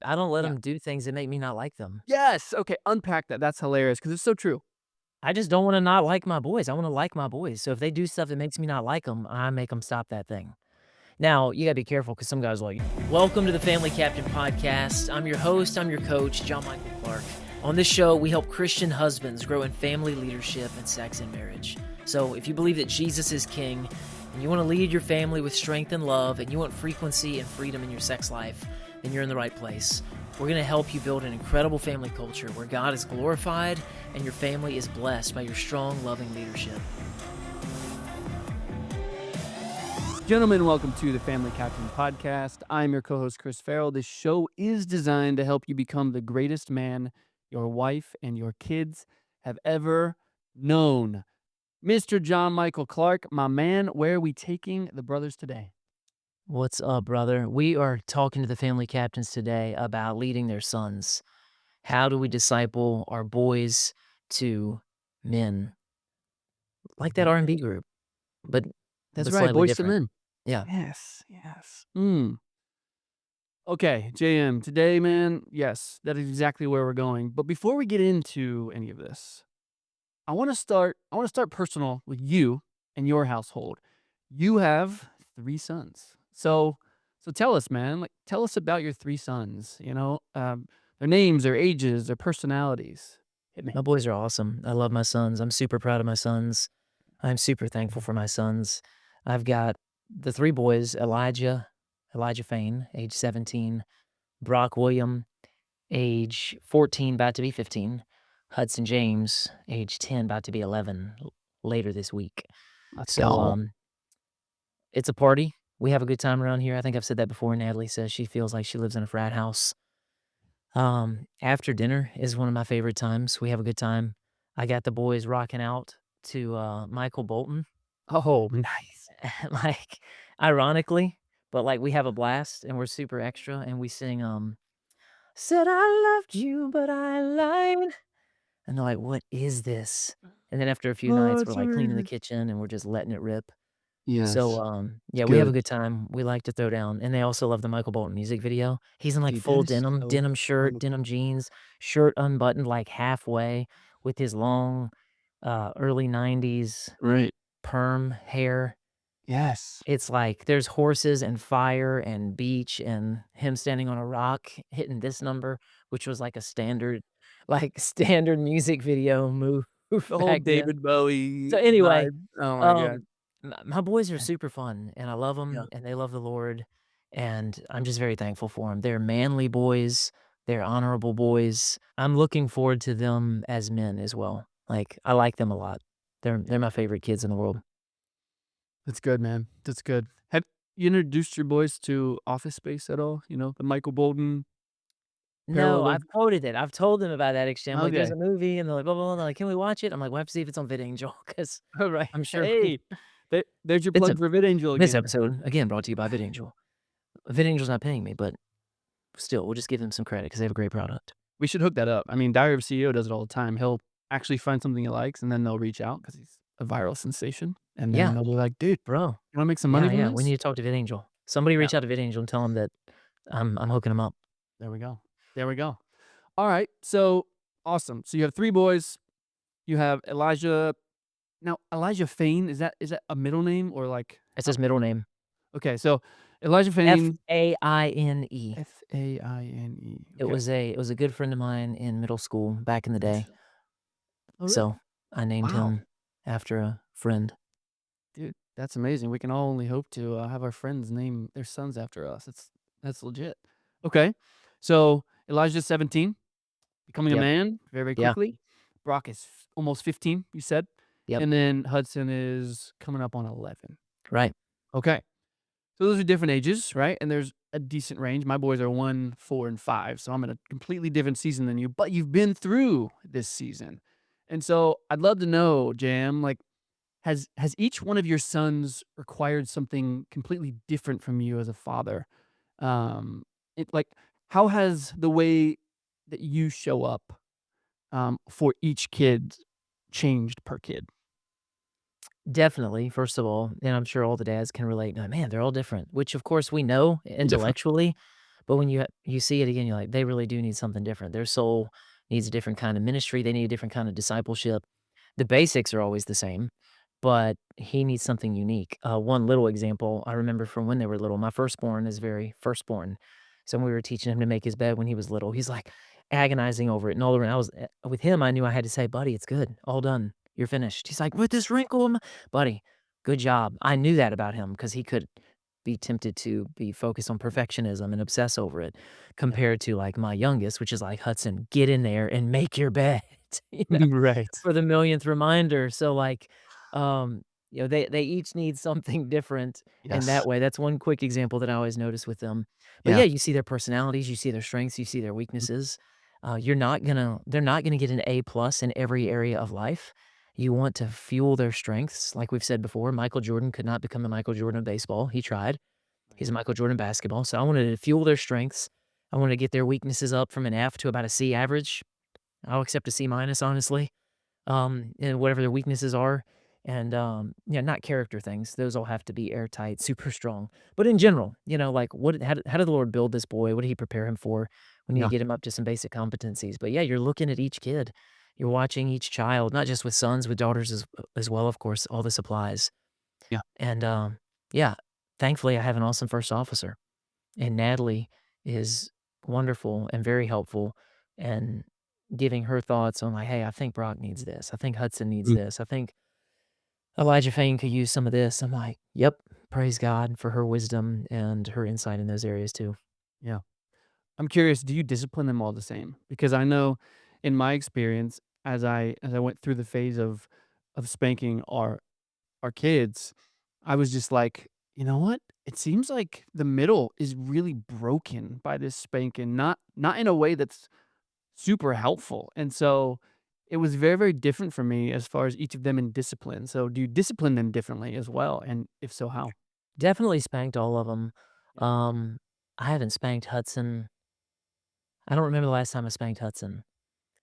I don't let Yeah. them do things that make me not like them. Yes! Okay, unpack that. That's hilarious because it's so true. I just don't wanna not like my boys. I wanna like my boys. So if they do stuff that makes me not like them, I make them stop that thing. Now, you gotta be careful because some guys are like, welcome to the Family Captain Podcast. I'm your host, I'm your coach, John Michael Clark. On this show, we help Christian husbands grow in family leadership and sex and marriage. So if you believe that Jesus is king, and you want to lead your family with strength and love, and you want frequency and freedom in your sex life, then you're in the right place. We're going to help you build an incredible family culture where God is glorified and your family is blessed by your strong, loving leadership. Gentlemen, welcome to the Family Captain Podcast. I'm your co-host, Chris Farrell. This show is designed to help you become the greatest man your wife and your kids have ever known. Mr. John Michael Clark, my man, where are we taking the brothers today? What's up, brother? We are talking to the family captains today about leading their sons. How do we disciple our boys to men? Like that R&B group, but That's right, slightly Boys to different. Men. Yeah. Yes, yes. Okay, JM, today, man, yes, that is exactly where we're going. But before we get into any of this, I want to start personal with you and your household. You have 3 sons. So tell us, man, like tell us about your 3 sons, their names, their ages, their personalities. Hit me. My boys are awesome. I love my sons. I'm super proud of my sons. I'm super thankful for my sons. I've got the 3 boys, Elijah Fain, age 17, Brock William, age 14, about to be 15, Hudson James, age 10, about to be 11 later this week. Let's So, go. it's a party. We have a good time around here. I think I've said that before. Natalie says she feels like she lives in a frat house. After dinner is one of my favorite times. We have a good time. I got the boys rocking out to, Michael Bolton, Oh, nice. like, ironically, but, like, we have a blast, and we're super extra, and we sing, "Said I loved you, but I lied." And they're like, "What is this?" And then after a few Oh, nights, we're, it's like, cleaning the amazing. kitchen, and we're just letting it rip. So, Yes, it's yeah, we have a good. good time. We like to throw down, and they also love the Michael Bolton music video. He's in, like, Dude, that full is denim, so denim shirt, denim jeans, shirt unbuttoned, like, halfway with his long, early '90s right. perm hair. Yes. It's like there's horses and fire and beach and him standing on a rock hitting this number, which was like a standard standard music video move The whole back then. David So, Bowie anyway, vibe. Oh my god. um, my boys are super fun, and I love Yeah. them, and they love the Lord, and I'm just very thankful for them. 'Em. They're manly boys, they're honorable boys. I'm looking forward to them as men as well. Like, I like them a lot. They're my favorite kids in the world. That's good, man. That's good. Have you introduced your boys to Office Space at all? The Michael Bolton No, parallel. I've quoted it. I've told them about that exchange. I'm like, "There's Okay. a movie," and they're like, "Blah, blah, blah." They're like, "Can we watch it?" I'm like, "We'll have to see if it's on VidAngel," 'cause All right. I'm sure we Hey, there's your it's a plug for VidAngel this again. episode, again, brought to you by VidAngel. VidAngel's not paying me, but still, we'll just give them some credit because they have a great product. We should hook that up. I mean, Diary of a CEO does it all the time. He'll actually find something he likes, and then they'll reach out because he's a viral sensation, and then Yeah, they'll be like, "Dude, bro. you wanna make some money Yeah, from yeah, we this?" need to talk to VidAngel. Somebody Yeah. reach out to VidAngel and tell them that I'm hooking them up. There we go. There we go. Alright, so awesome. So you have 3 boys. You have Elijah. Now, Elijah Fain, is that a middle name or like It's how his middle name. okay, so Elijah Fain, Faine. Faine. It Okay. was a good friend of mine in middle school back in the Nice. day, Oh, really? so I named Wow. him after a friend. Dude, that's amazing. We can all only hope to, have our friends name their sons after us. That's legit. Okay. So, Elijah's 17, becoming a Yep. man very, very Yeah. quickly. Brock is almost 15, you said, Yep. and then Hudson is coming up on 11. Right. Okay. So those are different ages, right? And there's a decent range. My boys are 1, 4, and 5, so I'm in a completely different season than you, but you've been through this season. And so I'd love to know, Jam, like, has each one of your sons required something completely different from you as a father? It like, how has the way that you show up, for each kid changed per kid? Definitely, first of all, and I'm sure all the dads can relate, like, "Man, they're all different," which, of course, we know Different. intellectually, But when you see it again, you're like, they really do need something different. Their soul needs a different kind of ministry. They need a different kind of discipleship. The basics are always the same, but he needs something unique. One little example I remember from when they were little. My firstborn is very firstborn. So when we were teaching him to make his bed when he was little, he's like agonizing over it. And all around, with him, I knew I had to say, buddy, it's good. All done. You're finished. He's like, with this wrinkle, buddy, good job. I knew that about him because he could be tempted to be focused on perfectionism and obsess over it Yeah. compared to like my youngest, which is like, Hudson, get in there and make your bed, you know, Right. for the millionth reminder. So like, they each need something different in that Yes. way. That's one quick example that I always notice with them. But Yeah. yeah, you see their personalities, you see their strengths, you see their Mhm. weaknesses. They're not gonna get an A plus in every area of life. You want to fuel their strengths. Like we've said before, Michael Jordan could not become the Michael Jordan of baseball. He tried. Right. He's a Michael Jordan basketball. So I wanted to fuel their strengths. I wanted to get their weaknesses up from an F to about a C average. I'll accept a C minus, honestly, and whatever their weaknesses are. And yeah, not character things. Those all have to be airtight, super strong. But in general, like how did the Lord build this boy? What did he prepare him for? We need to Yeah. get him up to some basic competencies. But yeah, you're looking at each kid. You're watching each child, not just with sons, with daughters as well, of course, all this applies. Yeah. And yeah, thankfully I have an awesome first officer. And Natalie is wonderful and very helpful and giving her thoughts on like, "Hey, I think Brock needs this. I think Hudson needs Mm. this. I think Elijah Fane could use some of this." I'm like, "Yep, praise God for her wisdom and her insight in those areas too." Yeah. I'm curious, do you discipline them all the same? Because I know in my experience, as I went through the phase of spanking our kids, I was just like, you know what? It seems like the middle is really broken by this spanking, not in a way that's super helpful. And so it was very, very different for me as far as each of them in discipline. So do you discipline them differently as well? And if so, how? Definitely spanked all of them. Yeah. I haven't spanked Hudson. I don't remember the last time I spanked Hudson.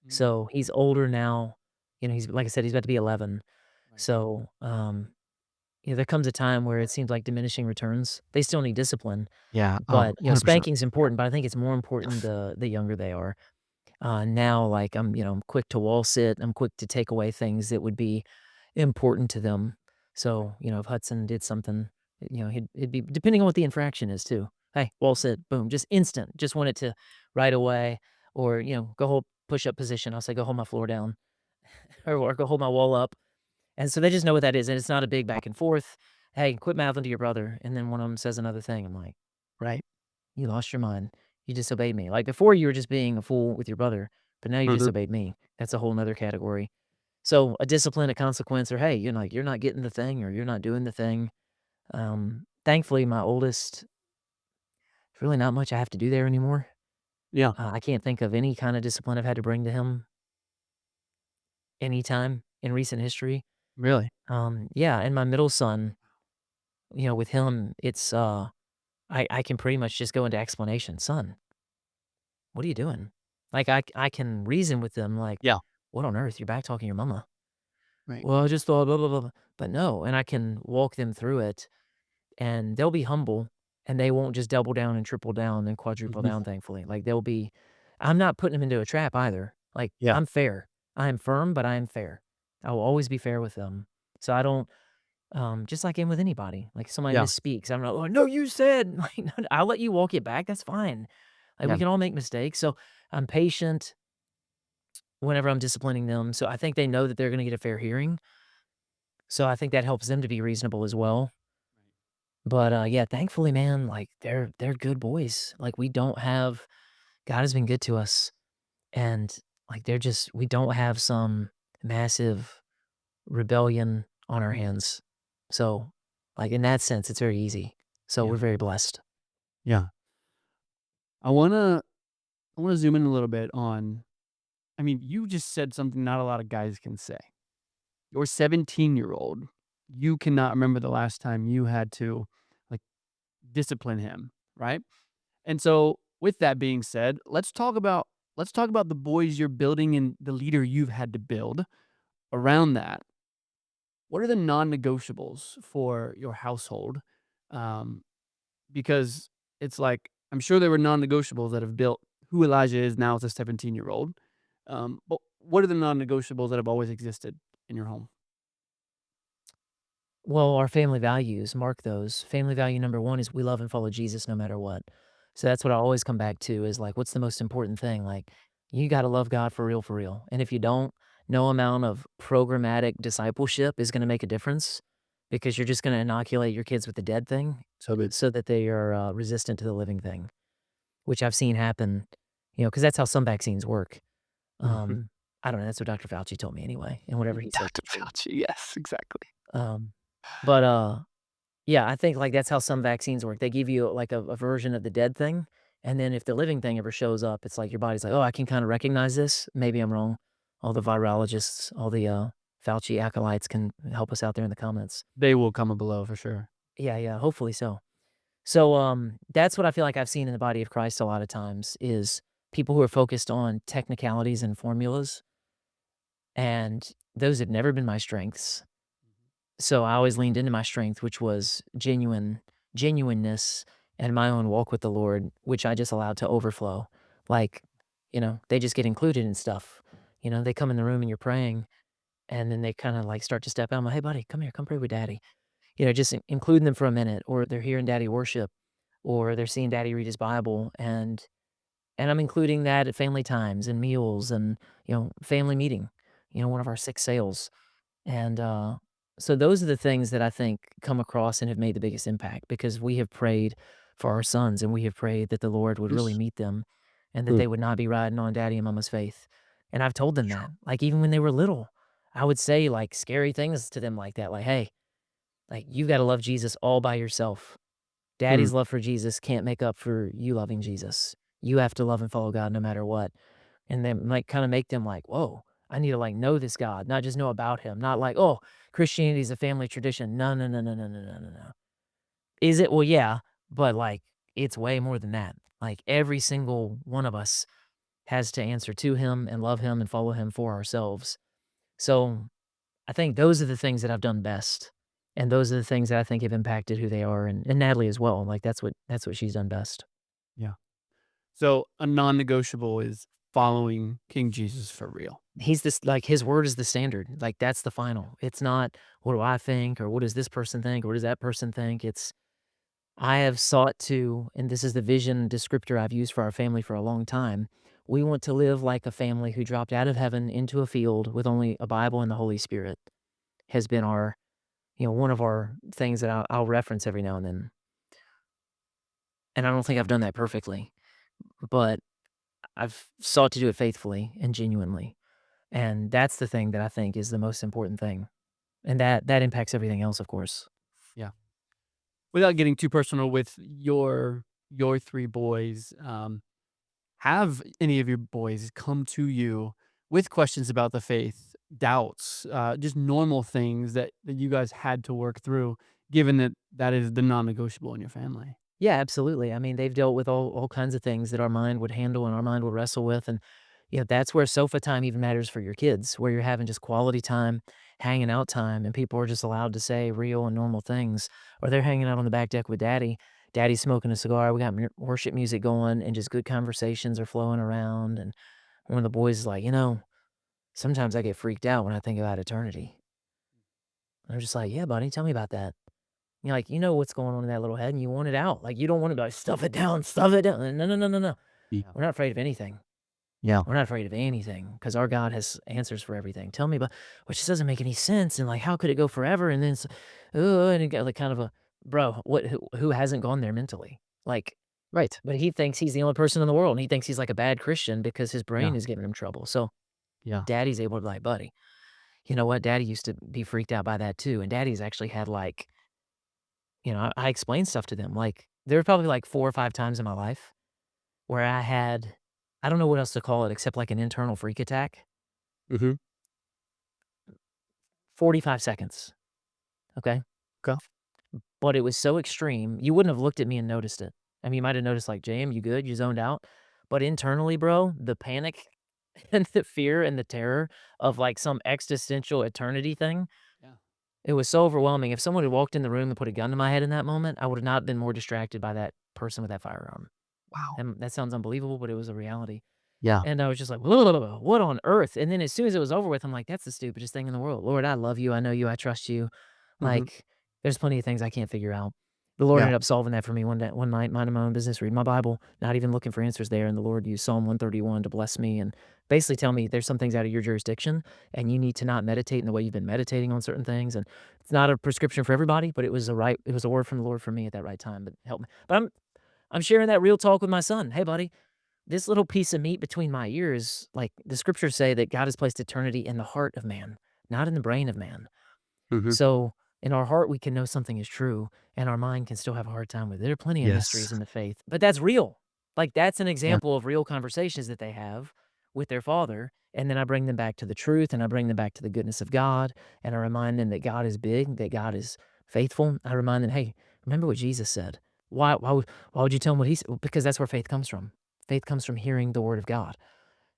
Mm. So he's older now. He's like I said, he's about to be 11. Right. So, there comes a time where it seems like diminishing returns. They still need discipline, Yeah. Oh, but, 100%. spanking's important, but I think it's more important the younger they are. Now, like, I'm quick to wall sit, I'm quick to take away things that would be important to them. Right. So, if Hudson did something, it'd be depending on what the infraction is too. "Hey, wall sit," boom, just instant, just want it to right away, or, "Go hold push-up position." I'll say, "Go hold my floor down," or "Go hold my wall up." And so they just know what that is, and it's not a big back and forth. "Hey, quit mouthing to your brother," and then one of them says another thing. I'm like, Right. "You lost your mind. You disobeyed me." Like, before, you were just being a fool with your brother, but now you Mhm. disobeyed me. That's a whole 'nother category. So, a discipline, a consequence, or, "Hey, you're not getting the thing, or you're not doing the thing." Thankfully, my oldest, there's really not much I have to do there anymore. Yeah. I can't think of any kinda discipline I've had to bring to him anytime in recent history. Really? Yeah, and my middle son, with him, it's, I can pretty much just go into explanation. "Son, what are you doing?" Like, I can reason with them, like, Yeah. "What on earth? You're back talking to your mama." Right. "Well, I just thought blah, blah, blah, blah." But no, and I can walk them through it, and they'll be humble, and they won't just double down and triple down and quadruple Mhm. down, thankfully. Like, I'm not putting them into a trap either. Like, Yeah. I'm fair. I am firm, but I am fair. I will always be fair with them. So I don't, just like in with anybody, like, somebody Yeah. misspeaks, I'm not, "Oh, no, you said," like, "No, I'll let you walk it back, that's fine." Like, we Yeah. can all make mistakes, so I'm patient whenever I'm disciplining them, so I think they know that they're gonna get a fair hearing, so I think that helps them to be reasonable as well. But, yeah, thankfully, man, like, they're good boys, like, we don't have God has been good to us, and, like, we don't have some massive rebellion on our Mhm. hands. So, like, in that sense, it's very easy. So we're Yeah. very blessed. Yeah. I wanna I wanna zoom in a little bit on I mean, you just said something not a lot of guys can say. Your 17-year-old, you cannot remember the last time you had to, like, discipline him, right? And so, with that being said, let's talk about the boys you're building and the leader you've had to build around that. What are the non-negotiables for your household? Um, because it's like I'm sure there were non-negotiables that have built who Elijah is now as a 17-year-old. But what are the non-negotiables that have always existed in your home? Well, our family values, mark those. Family value number 1 is we love and follow Jesus no matter what. So that's what I always come back to is like, what's the most important thing? Like, you gotta love God for real, for real. And if you don't, no amount of programmatic discipleship is gonna make a difference because you're just gonna inoculate your kids with the dead thing So good. so that they are resistant to the living thing, which I've seen happen, because that's how some vaccines work. Mhm. Um, I don't know. That's what Dr. Fauci told me anyway. And whatever he says Dr. is true. Fauci, yes, exactly. Um, but yeah, I think, like, that's how some vaccines work. They give you, like, a version of the dead thing, and then if the living thing ever shows up, it's like your body's like, "Oh, I can kinda recognize this. Maybe I'm wrong." All the virologists, all the, Fauci acolytes can help us out there in the comments. They will comment below for sure. Yeah, yeah, hopefully so. So, that's what I feel like I've seen in the body of Christ a lot of times is people who are focused on technicalities and formulas, and those have never been my strengths. So I always leaned into my strength, which was genuineness and my own walk with the Lord, which I just allowed to overflow. Like, they just get included in stuff. They come in the room and you're praying, and then they kind of like start to step out. I'm like, hey, buddy, come here, come pray with daddy. Just including them for a minute, or they're hearing daddy worship, or they're seeing daddy read his Bible. And I'm including that at family times and meals and, family meeting, one of our 6 sales. And, so those are the things that I think come across and have made the biggest impact because we have prayed for our sons and we have prayed that the Lord would really Yes. meet them and that Mm. they would not be riding on daddy and mama's faith. And I've told them that. Like, even when they were little, I would say, like, scary things to them like that, like, "Hey, like, you gotta love Jesus all by yourself. Mm. Daddy's love for Jesus can't make up for you loving Jesus. You have to love and follow God no matter what." And then, like, kinda make them like, "Whoa, I need to, like, know this God, not just know about him." Not like, "Oh, Christianity is a family tradition." No, no, no, no, no, no, no, no, no. Is it? Well, yeah, but, like, it's way more than that. Like, every single one of us has to answer to him and love him and follow him for ourselves. So, I think those are the things that I've done best, and those are the things that I think have impacted who they are, and Natalie as well. Like, that's what she's done best. Yeah. So a non-negotiable is following King Jesus for real. He's this like, his word is the standard, like, that's the final. It's not, "What do I think?" or "What does this person think?" or "What does that person think?" It's, I have sought to, and this is the vision descriptor I've used for our family for a long time, we want to live like a family who dropped out of heaven into a field with only a Bible and the Holy Spirit, has been our, one of our things that I'll reference every now and then, and I don't think I've done that perfectly, but I've sought to do it faithfully and genuinely, and that's the thing that I think is the most important thing. And that impacts everything else, of course. Yeah. Without getting too personal with your 3 boys, have any of your boys come to you with questions about the faith, doubts, just normal things that you guys had to work through, given that that is the non-negotiable in your family? Yeah, absolutely. I mean, they've dealt with all kinds of things that our mind would handle and our mind would wrestle with, and, that's where sofa time even matters for your kids, where you're having just quality time, hanging out time, and people are just allowed to say real and normal things, or they're hanging out on the back deck with daddy. Daddy's smoking a cigar, we got worship music going, and just good conversations are flowing around, and one of the boys is like, sometimes I get freaked out when I think about eternity." I'm just like, "Yeah, buddy, tell me about that." You're like, you know what's going on in that little head, and you want it out. Like, you don't wanna be like, "Stuff it down, stuff it down." No, no, no, no, no. Yeah. We're not afraid of anything. Yeah. We're not afraid of anything because our God has answers for everything. Tell me about, which just doesn't make any sense, and, like, how could it go forever? And then it's, and it got, like, kind of a, bro, who hasn't gone there mentally? Like, Right. but he thinks he's the only person in the world, and he thinks he's, like, a bad Christian because his Yeah. brain is giving him trouble. So, Yeah. daddy's able to be like, "Buddy, you know what? Daddy used to be freaked out by that too," and daddy's actually had, like, I explained stuff to them, like, there were probably, like, 4 or 5 times in my life where I don't know what else to call it except, like, an internal freak attack. Mhm. 45 seconds, okay? Okay. But it was so extreme, you wouldn't have looked at me and noticed it. I mean, you might have noticed, like, "Jam, you good? You zoned out?" But internally, bro, the panic and the fear and the terror of, like, some existential eternity thing, Yeah. it was so overwhelming. If someone had walked in the room and put a gun to my head in that moment, I would have not been more distracted by that person with that firearm. Wow. And that sounds unbelievable, but it was a reality. Yeah. And I was just like, "What on earth?" And then as soon as it was over with, I'm like, "That's the stupidest thing in the world. Lord, I love you. I know you. I trust you. Mhm. Like, there's plenty of things I can't figure out." The Lord Yeah. ended up solving that for me one night, minding my own business, reading my Bible, not even looking for answers there, and the Lord used Psalm 131 to bless me and basically tell me there's some things out of your jurisdiction, and you need to not meditate in the way you've been meditating on certain things, and it's not a prescription for everybody, but it was a word from the Lord for me at that right time, but help me. But I'm sharing that real talk with my son. "Hey, buddy, this little piece of meat between my ears, like, the scriptures say that God has placed eternity in the heart of man, not in the brain of man. Mhm. So, in our heart, we can know something is true, and our mind can still have a hard time with it. There are plenty of Yes. mysteries in the faith, but that's real. Like, that's an Yeah. example of real conversations that they have with their father, and then I bring them back to the truth, and I bring them back to the goodness of God, and I remind them that God is big, that God is faithful. I remind them, "Hey, remember what Jesus said. Why would you tell them what he said?" Well, because that's where faith comes from. Faith comes from hearing the word of God.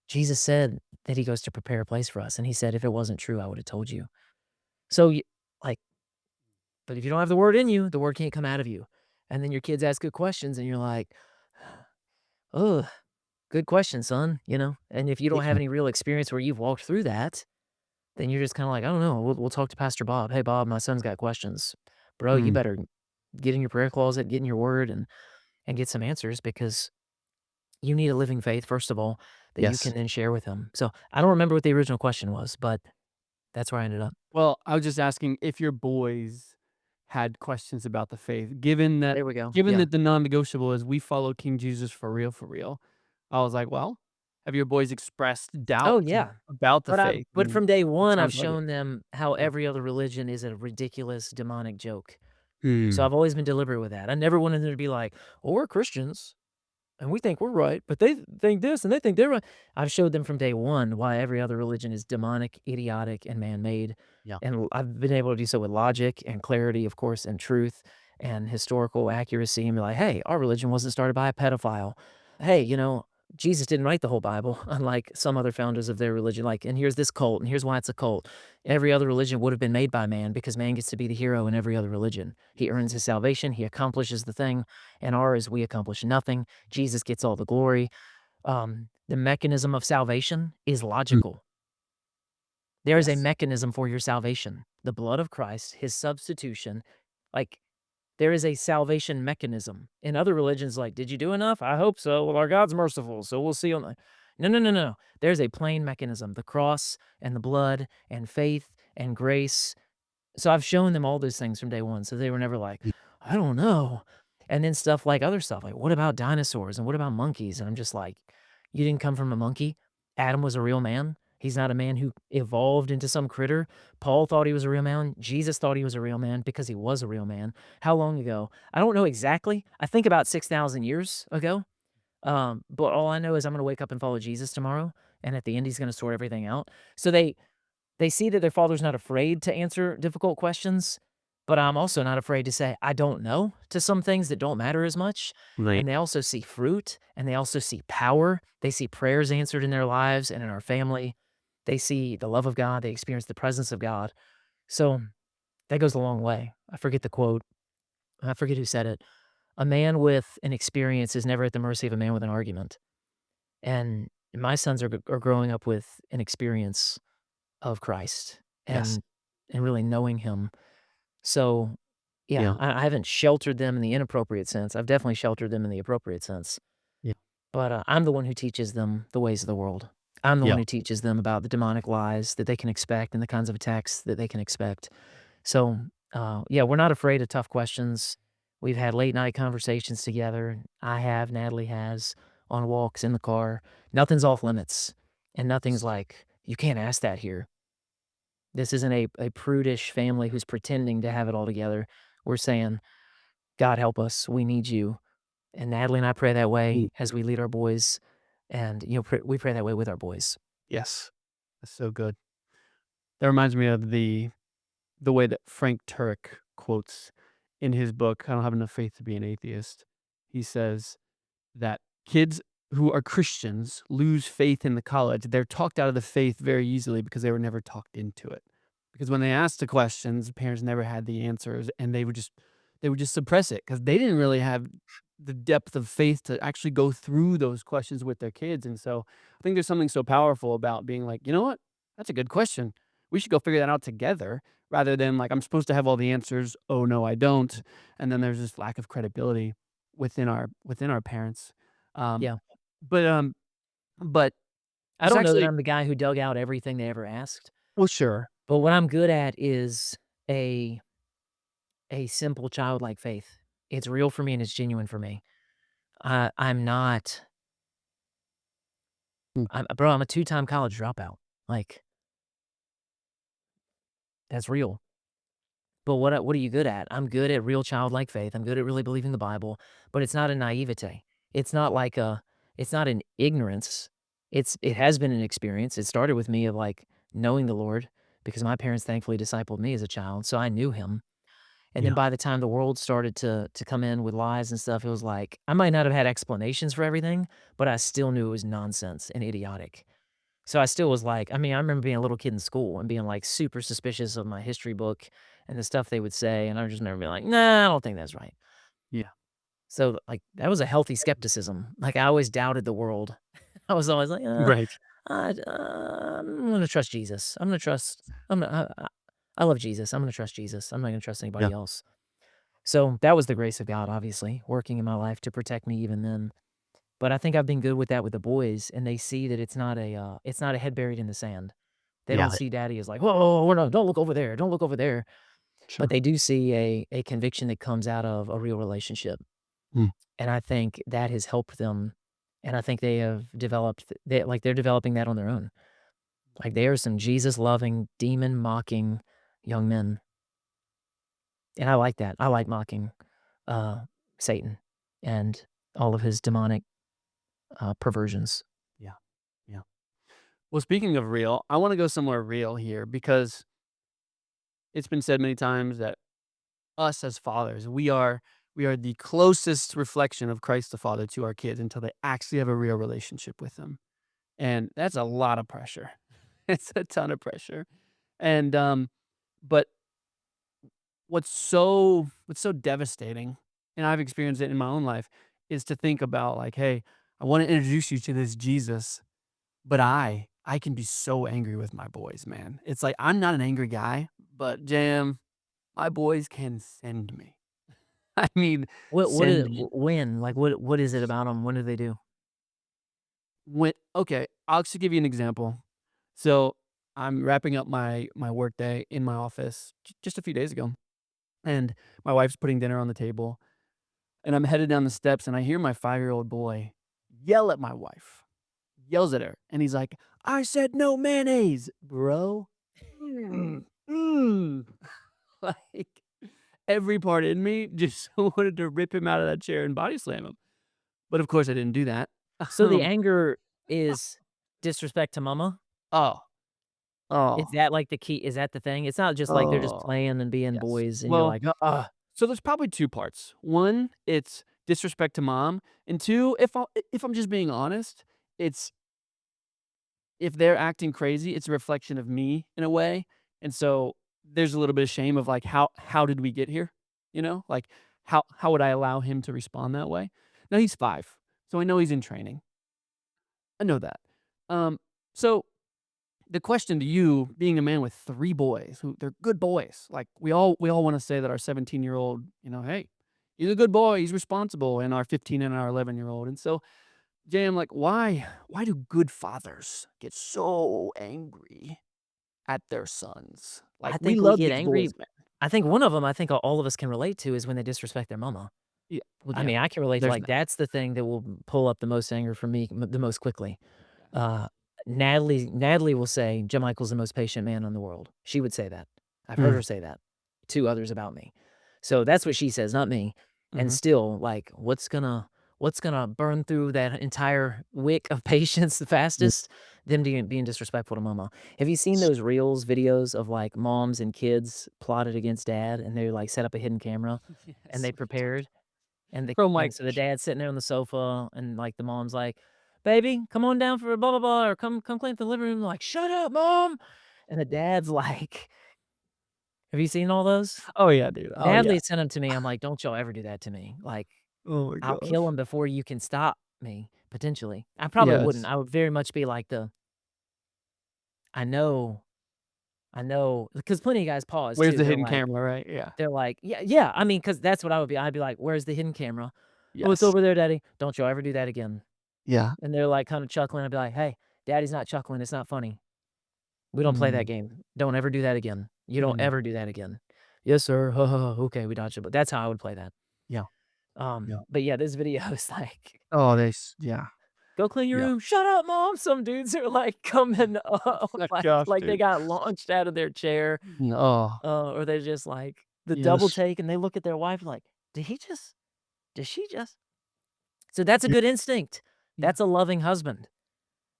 Jesus said that he goes to prepare a place for us, and he said, "If it wasn't true, I would have told you." So, like, but if you don't have the word in you, the word can't come out of you. And then your kids ask good questions, and you're like, "Oh, good question, son," you know? And if you don't have Yeah. any real experience where you've walked through that, then you're just kinda like, "I don't know, we'll talk to Pastor Bob. Hey, Bob, my son's got questions. Bro, you Mm. better get in your prayer closet, get in your word, and get some answers because you need a living faith, first of all, that you Yes. can then share with him." So, I don't remember what the original question was, but that's where I ended up. Well, I was just asking if your boys had questions about the faith, given that There we go. given Yeah. that the non-negotiable is we follow King Jesus for real, for real. I was like, well, have your boys expressed Oh, doubts yeah. about the But faith? but And from day it one, I've sounds like it. shown them how Yeah. every other religion is a ridiculous demonic joke. So Mm. I've always been deliberate with that. I never wanted them to be like, "Well, we're Christians, and we think we're right, but they think this and they think they're right." I've showed them from day one why every other religion is demonic, idiotic, and man-made, Yeah. and I've been able to do so with logic and clarity, of course, and truth and historical accuracy and be like, "Hey, our religion wasn't started by a pedophile. Hey, Jesus didn't write the whole Bible, unlike some other founders of their religion, like, and here's this cult, and here's why it's a cult. Every other religion would have been made by man because man gets to be the hero in every other religion. He earns his salvation, he accomplishes the thing, and ours, we accomplish nothing. Jesus gets all the glory. The mechanism of salvation is Mm. logical. There is a Yes. mechanism for your salvation. The blood of Christ, his substitution, like, there is a salvation mechanism. In other religions, like, "Did you do enough? I hope so. Well, our God's merciful, so we'll see on the." No, no, no, no. There's a plain mechanism, the cross and the blood and faith and grace. So I've shown them all those things from day one, so they were never like, Mm. "I don't know." And then stuff like other stuff, like, "What about dinosaurs, and what about monkeys?" And I'm just like, "You didn't come from a monkey. Adam was a real man. He's not a man who evolved into some critter. Paul thought he was a real man. Jesus thought he was a real man because he was a real man." How long ago? I don't know exactly. I think about 6,000 years ago. But all I know is I'm gonna wake up and follow Jesus tomorrow, and at the end, he's gonna sort everything out. So they see that their father's not afraid to answer difficult questions, but I'm also not afraid to say, "I don't know," to some things that don't matter as much, Right. and they also see fruit, and they also see power. They see prayers answered in their lives and in our family. They see the love of God, they experience the presence of God. So, that goes a long way. I forget the quote. I forget who said it. "A man with an experience is never at the mercy of a man with an argument." And my sons are growing up with an experience of Christ Yes. and really knowing him. So, yeah, Yeah. I haven't sheltered them in the inappropriate sense. I've definitely sheltered them in the appropriate sense. Yeah. But, I'm the one who teaches them the ways of the world. I'm the one Yeah. who teaches them about the demonic lies that they can expect and the kinds of attacks that they can expect. So, yeah, we're not afraid of tough questions. We've had late night conversations together. I have, Natalie has, on walks in the car. Nothing's off limits, and nothing's like, "You can't ask that here." This isn't a prudish family who's pretending to have it all together. We're saying, "God help us, we need you." And Natalie and I pray that Mm. way as we lead our boys, and, we pray that way with our boys. Yes. That's so good. That reminds me of the way that Frank Turek quotes in his book, I Don't Have Enough Faith to Be an Atheist. He says that kids who are Christians lose faith in the college. They're talked out of the faith very easily because they were never talked into it. Because when they asked the questions, the parents never had the answers and they would just suppress it because they didn't really have the depth of faith to actually go through those questions with their kids. And so I think there's something so powerful about being like, you know what? That's a good question. We should go figure that out together rather than like, I'm supposed to have all the answers. Oh, no, I don't. And then there's this lack of credibility within our parents. Um, Yeah. but, but I it's don't know that actually, I'm the guy who dug out everything they ever asked, well, sure. but what I'm good at is a a simple childlike faith. It's real for me and it's genuine for me. I'm not Mm, I'm a two-time college dropout. Like, that's real. But what are you good at? I'm good at real childlike faith. I'm good at really believing the Bible, but it's not a naivete. It's not like a it's not an ignorance. It has been an experience. It started with me of like knowing the Lord because my parents thankfully discipled me as a child, so I knew him. And then yeah. by the time the world started to come in with lies and stuff, it was like I might not have had explanations for everything, but I still knew it was nonsense and idiotic. So I still was like I mean, I remember being a little kid in school and being, like, super suspicious of my history book and the stuff they would say, and I just remember being like, "Nah, I don't think that's right." Yeah. So, like, that was a healthy skepticism. Like, I always doubted the world. I was always like, Right. I'm gonna trust Jesus. I'm gonna trust I'm gonna I love Jesus. I'm gonna trust Jesus. I'm not gonna trust Yeah. anybody else." So, that was the grace of God, obviously, working in my life to protect me even then. But I think I've been good with that with the boys, and they see that it's not a head buried in the sand. They don't Yeah. see daddy as like, "Whoa, whoa, whoa, no, don't look over there, don't look over there." But Sure. they do see a conviction that comes out of a real relationship, Mm. and I think that has helped them, and I think they have developed they're developing that on their own. Like, they are some Jesus-loving, demon-mocking young men, and I like that. I like mocking, uh, Satan and all of his demonic, perversions. Yeah. Yeah. Well, speaking of real, I wanna go somewhere real here because it's been said many times that us as fathers, we are the closest reflection of Christ the Father to our kids until they actually have a real relationship with Him, and that's a lot of pressure. It's a ton of pressure, and, but what's so devastating, and I've experienced it in my own life, is to think about like, "Hey, I wanna introduce you to this Jesus." But I can be so angry with my boys, man. It's like, I'm not an angry guy, but jam, my boys can send me. I mean, What is send me. when? Like, what is it about them? What do they do? When okay, I'll actually give you an example. So, I'm wrapping up my workday in my office just a few days ago, and my wife's putting dinner on the table, and I'm headed down the steps, and I hear my 5-year-old boy yell at my wife. Yells at her, and he's like, "I said no mayonnaise, bro." Mm, mm. Like, every part in me just wanted to rip him out of that chair and body slam him, but of course I didn't do that. So the Um, anger is disrespect to mama? oh, Is oh, that, like, the key is that the thing? It's not just like they're just oh, playing and being yes. boys and you're Well, like, "Ugh." so there's probably 2 parts. 1, it's disrespect to mom, and 2, if I'm just being honest, it's if they're acting crazy, it's a reflection of me in a way, and so there's a little bit of shame of, like, how did we get here? You know? Like, how would I allow him to respond that way? Now he's 5, so I know he's in training. I know that. Um, so the question to you, being a man with 3 boys who they're good boys, like, we all wanna say that our 17-year-old, "Hey, he's a good boy, he's responsible," and our 15 and our 11-year-old, and so Jay, I'm like, why do good fathers get so angry at their sons? Like, I we think we love get these angry boys, man. I think one of them I think all of us can relate to is when they disrespect their mama. Yeah, well, I yeah, mean, I can relate to, there's like, that. that's the thing that will pull up the most anger from me the most quickly. Yeah. Uh, Natalie will say, "Michael's the most patient man in the world." She would say that. I've heard Mm, her say that to others about me. So that's what she says, not me. And mhm. still, like, what's gonna burn through that entire wick of patience the Mm. fastest? Them being disrespectful to mama. Have you seen those reels videos of, like, moms and kids plotted against dad, and they, like, set up a hidden camera, and Yes, they what are you talking prepared? Oh my And so the gosh. dad's sitting there on the sofa, and, like, the mom's like, "Baby, come on down for a blah, blah, blah, or come clean up the living room." They're like, "Shut up, mom!" And the dad's like have you seen all those? Oh, yeah, dude. Oh, yeah. Natalie sent 'em to me, I'm like, "Don't y'all ever do that to me." Like, Oh my I'll kill gosh. him before you can stop me, potentially. I probably wouldn't. Yes. I would very much be like the, I know, I know, because plenty of guys pause Where's too. the hidden camera, right? Yeah. They're like, "Yeah, yeah." I mean, because that's what I would be. I'd be like, "Where's the hidden camera?" "Oh, it's Yes. over there, daddy. Don't you ever do that again." Yeah. And they're like kind of chuckling. I'd be like, "Hey, daddy's not chuckling. It's not funny. We don't play that Mm, game. Don't ever do that again. You don't mhm. ever do that again." "Yes, sir. Ha ha ha. Okay, we dodged it." But that's how I would play that. Yeah, yeah. But yeah, this video is like, Oh, yeah, "Go clean your yeah. room. Shut up, mom." Some dudes are like coming up Oh gosh, like they dude. got launched out of their chair, Oh, or they just like the double yes. take and they look at their wife like, "Did he just? Did she just?" So that's a Yeah, good instinct. yeah. That's a loving husband,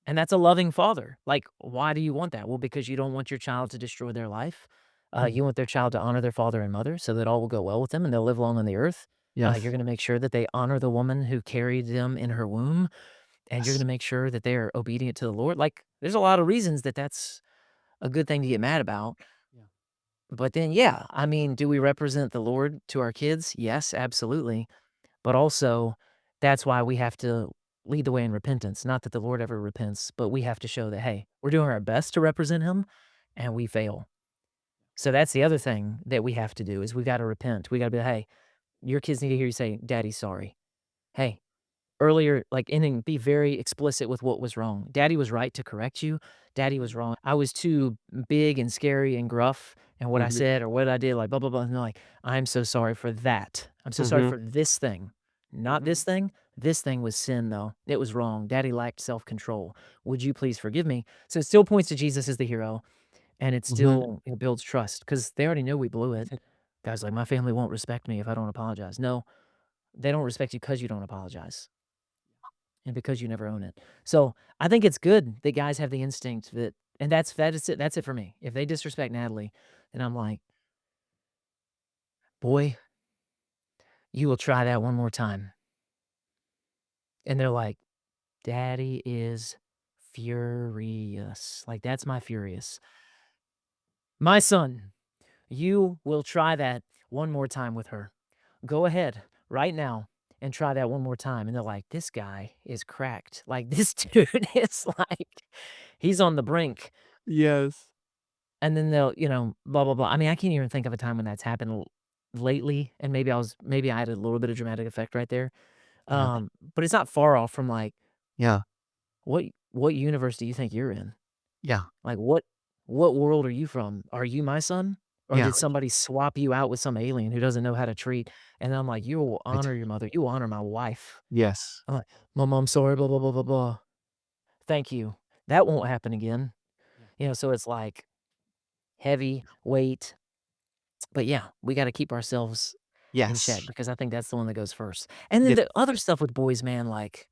and that's a loving father. Like, why do you want that? Well, because you don't want your child to destroy their life. Mhm. You want their child to honor their father and mother so that all will go well with them and they'll live long on the earth. You're Yes. going to make sure that they honor the woman who carried them in her womb, and you're going Yes. to make sure that they are obedient to the Lord. Like, there's a lot of reasons that that's a good thing to get mad about. Yeah. But then, yeah, I mean, do we represent the Lord to our kids? Yes, absolutely. But also, that's why we have to lead the way in repentance. Not that the Lord ever repents, but we have to show that, hey, we're doing our best to represent him and we fail. So that's the other thing that we have to do is we got to repent. We got to be, hey, your kids need to hear you say, Daddy's sorry. Hey, earlier, like, and then be very explicit with what was wrong. Daddy was right to correct you. Daddy was Mhm. wrong. I was too big and scary and gruff and what I Mhm. said or what I did, like blah blah blah. And they're like, I'm so sorry for that. I'm so sorry Mhm. for this thing. Not this Mhm. thing. This thing was sin, though. It was wrong. Daddy lacked self control. Would you please forgive me? So it still points to Jesus as the hero, and it Mhm. still it builds trust because they already know we blew it. Guys like, my family won't respect me if I don't apologize. No, they don't respect you because you don't apologize and because you never own it. So, I think it's good that guys have the instinct that, and that's it for me. If they disrespect Natalie, then I'm like, "Boy, you will try that one more time." And they're like, "Daddy is furious." Like, that's my furious. "My son, you will try that one more time with her. Go ahead right now and try that one more time." And they're like, "This guy is cracked. Like, this dude is like, he's on the brink." Yes. And then they'll, blah, blah, blah. I mean, I can't even think of a time when that's happened lately, and maybe I had a little bit of dramatic effect right there. Yeah. But it's not far off from, like, Yeah. what universe do you think you're in? Yeah. Like, what world are you from? Are you my son? Or Yeah. did somebody swap you out with some alien who doesn't know how to treat? And I'm like, "You will Right. honor your mother. You will honor my wife." Yes. I'm like, "Mom, I'm sorry, blah, blah, blah, blah, blah. Thank you. That won't happen again." Yeah. So it's like heavy weight. But yeah, we gotta keep ourselves in check Yes. because I think that's the one that goes first. And then Yes. the other stuff with boys, man, like,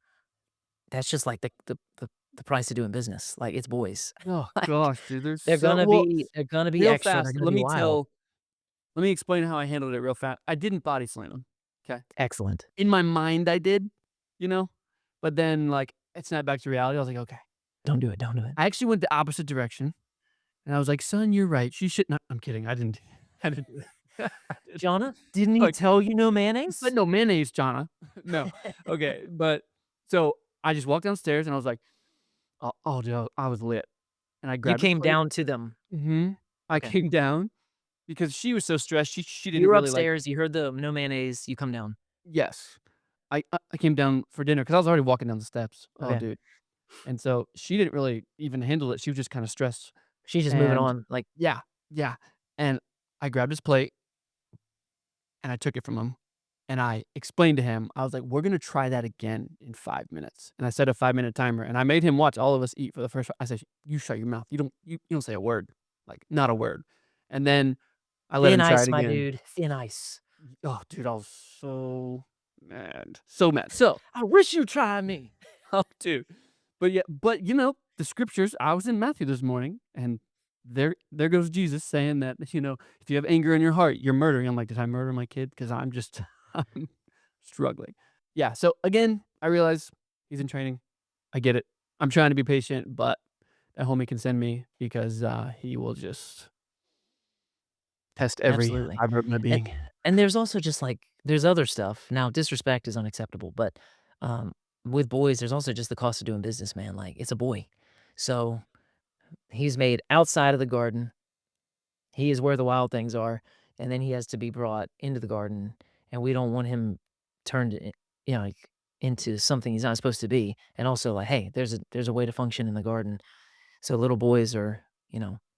that's just like the price of doing business. Like, it's boys. Oh Like, gosh, dude, there's they're so gonna well, be they're gonna be real extra, they're fast, gonna be wild. let me explain how I handled it real fast. I didn't body slam him. Okay. Excellent. In my mind, I did, you know? But then, like, it snapped back to reality. I was like, "Okay." Don't do it, don't do it. I actually went the opposite direction, and I was like, "Son, you're right. She should not." I'm kidding. I didn't do that. I didn't. "Jonna, didn't he Like, tell you no but mayonnaise?" no mayonnaise, Jonna. No. Okay, but so I just walked downstairs, and I was like, "Oh, dude," I was lit, and I You grabbed a came plate. down to them. Mhm. I Okay. came down because she was so stressed, she You didn't were really like. upstairs, you heard the no mayonnaise, you come down. Yes. I came down for dinner because I was already walking down the steps. Oh, Okay. dude. And so she didn't really even handle it. She was just kinda stressed. She's just moving And on, like, yeah, yeah. And I grabbed his plate and I took it from him, and I explained to him, I was like, "We're gonna try that again in 5 minutes." And I set a 5-minute timer, and I made him watch all of us eat for the first I said, "You shut your mouth. You don't say a word, like, not a word." And then I let "Thin him try it ice, my again. dude, thin ice. Oh, dude, I was so mad. So mad. So I wish you try me." oh, dude. But yeah, but, the scriptures, I was in Matthew this morning, and there goes Jesus saying that, if you have anger in your heart, you're murdering. I'm like, "Did I murder my kid? Because 'Cause I'm just I'm struggling." Yeah, so again, I realize he's in training. I get it. I'm trying to be patient, but that homie can send me because, he will just test every absolutely. fiber of my And being. and there's also just, like there's other stuff. Now, disrespect is unacceptable, but, um, with boys, there's also just the cost of doing business, man, like, it's a boy. So, he's made outside of the garden. He is where the wild things are, and then he has to be brought into the garden, and we don't want him turned like, into something he's not supposed to be, and also, like, hey, there's a way to function in the garden. So little boys are,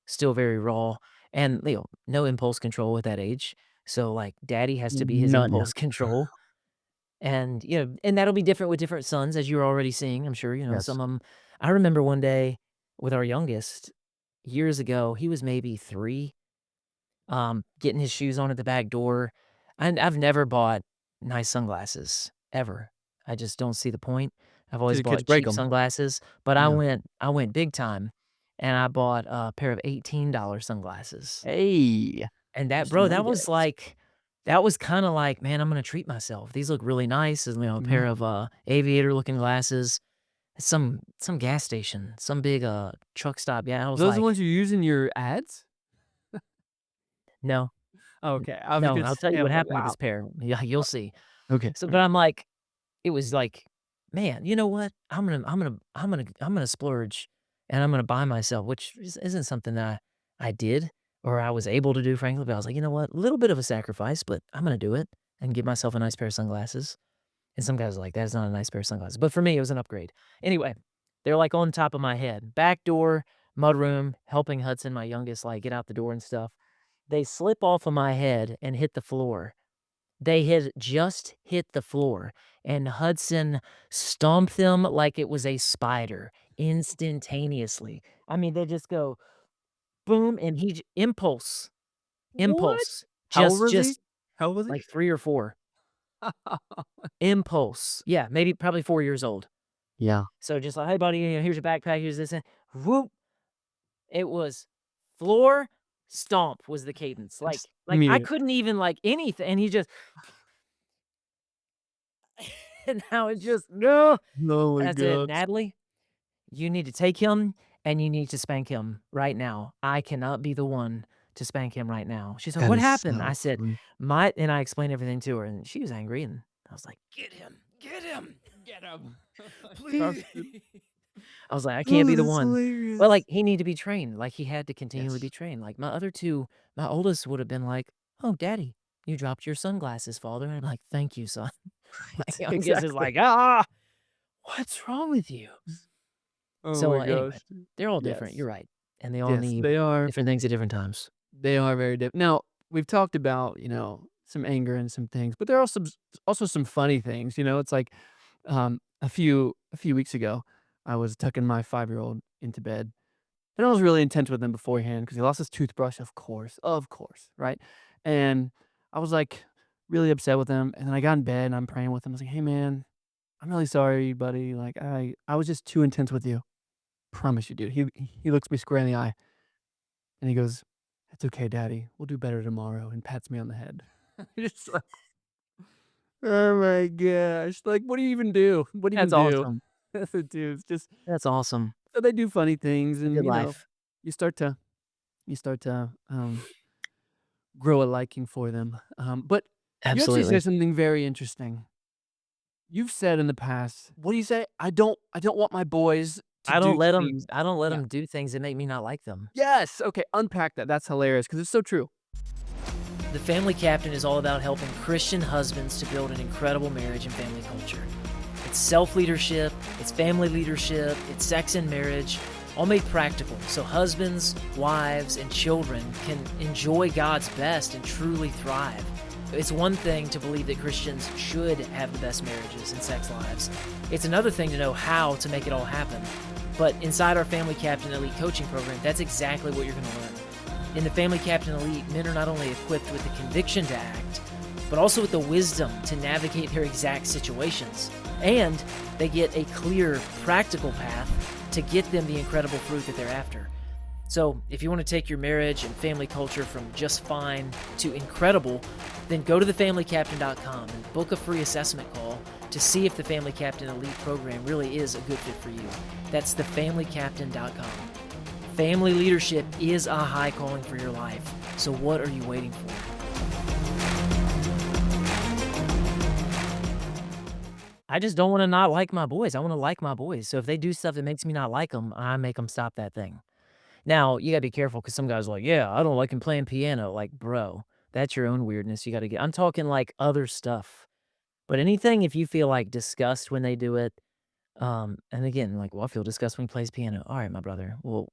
still very raw and, no impulse control at that age. So, like, daddy has to be his None. impulse control, and, and that'll be different with different sons, as you're already seeing, I'm sure, Yes. some of 'em I remember one day with our youngest, years ago, he was maybe 3, getting his shoes on at the back door, and I've never bought nice sunglasses, ever. I just don't see the point. I've See always the kids bought break cheap them. sunglasses, but I Yeah. went I went big time, and I bought a pair of $18 sunglasses. Hey, And that use the bro, money, guys. that was kinda like, "Man, I'm gonna treat myself. These look really nice," and, a pair Mhm. of, aviator-looking glasses, some gas station, some big, truck stop, yeah, I was Those are the ones like, you use in your ads? "No, Okay, I was no, gonna I'll say, tell you I what was like, happened with wow. this pair. Yeah, you'll see." Okay, So, but alright. I'm like it was like, "Man, you know what? I'm gonna splurge, and I'm gonna buy myself," which isn't something that I did or I was able to do, frankly, but I was like, "You know what? A little bit of a sacrifice, but I'm gonna do it and get myself a nice pair of sunglasses." And some guys are like, "That's not a nice pair of sunglasses." But for me, it was an upgrade. Anyway, they're, like, on top of my head. Back door, mudroom, helping Hudson, my youngest, like, get out the door and stuff. They slip off of my head and hit the floor. They had just hit the floor, and Hudson stomped them like it was a spider instantaneously. I mean, they just go boom, and he j What? impulse, How old just was he? just How old was he? like 3 or 4. Impulse. Yeah, maybe probably 4 years old. Yeah, So just like, "Hey, buddy, here's your backpack, here's this," and whoop, it was floor stomp was the cadence. just Like, I immediate. couldn't even, like, anything, and he just and now it just no. Oh my I said, gosh. "Natalie, you need to take him and you need to spank him right now. I cannot be the one to spank him right now." She's like, That "What is happened?" so I said, funny. "My," and I explained everything to her, and she was angry, and I was like, "Get him, get him, Get him. please." Trusted. I was like, "I can't Oh, be the that's one." Well, hilarious. like, he needed to be trained, like, he had to continually be Yes. trained. Like, my other 2, my oldest would have been like, "Oh, daddy, you dropped your sunglasses, father." And I'm like, "Thank you, son." My Right, youngest is exactly. like, "Ah, what's wrong with you?" Oh So, my anyway, gosh. they're all different, Yes. you're right, and they all Yes, need they are. different things at different times. They are very different. Now, we've talked about, some anger and some things, but there are some also some funny things, it's like, a few weeks ago, I was tucking my 5-year-old into bed, and I was really intense with him beforehand because he lost his toothbrush, of course, right? And I was, like, really upset with him, and then I got in bed, and I'm praying with him. I was like, "Hey, man, I'm really sorry, buddy. Like, I was just too intense with you. Promise you, dude." He looks me square in the eye, and he goes, "It's okay, daddy. We'll do better tomorrow," and pats me on the head. Just like, oh my gosh. Like, what do you even do? What do you even That's do? awesome. Dude, it's just That's awesome. so they do funny things It's a and, good life. you start to grow a liking for them. But you actually Absolutely. said something very interesting. You've said in the past, what do you say? I don't want my boys to do things. I don't let Yeah. them do things that make me not like them. Yes. Okay. Unpack that. That's hilarious because it's so true. The Family Captain is all about helping Christian husbands to build an incredible marriage and family culture. It's self-leadership, it's family leadership, it's sex and marriage, all made practical so husbands, wives, and children can enjoy God's best and truly thrive. It's one thing to believe that Christians should have the best marriages and sex lives. It's another thing to know how to make it all happen. But inside our Family Captain Elite coaching program, that's exactly what you're going to learn. In the Family Captain Elite, men are not only equipped with the conviction to act, but also with the wisdom to navigate their exact situations. And they get a clear, practical path to get them the incredible fruit that they're after. So, if you want to take your marriage and family culture from just fine to incredible, then go to thefamilycaptain.com and book a free assessment call to see if the Family Captain Elite program really is a good fit for you. That's thefamilycaptain.com. Family leadership is a high calling for your life. So what are you waiting for? I just don't wanna not like my boys. I wanna like my boys. So if they do stuff that makes me not like them, I make them stop that thing. Now, you gotta be careful because some guys are like, "Yeah, I don't like him playing piano." Like, bro, that's your own weirdness. You gotta get I'm talking like other stuff. But anything if you feel like disgust when they do it, and again, like, well, I feel disgust when he plays piano. All right, my brother. Well,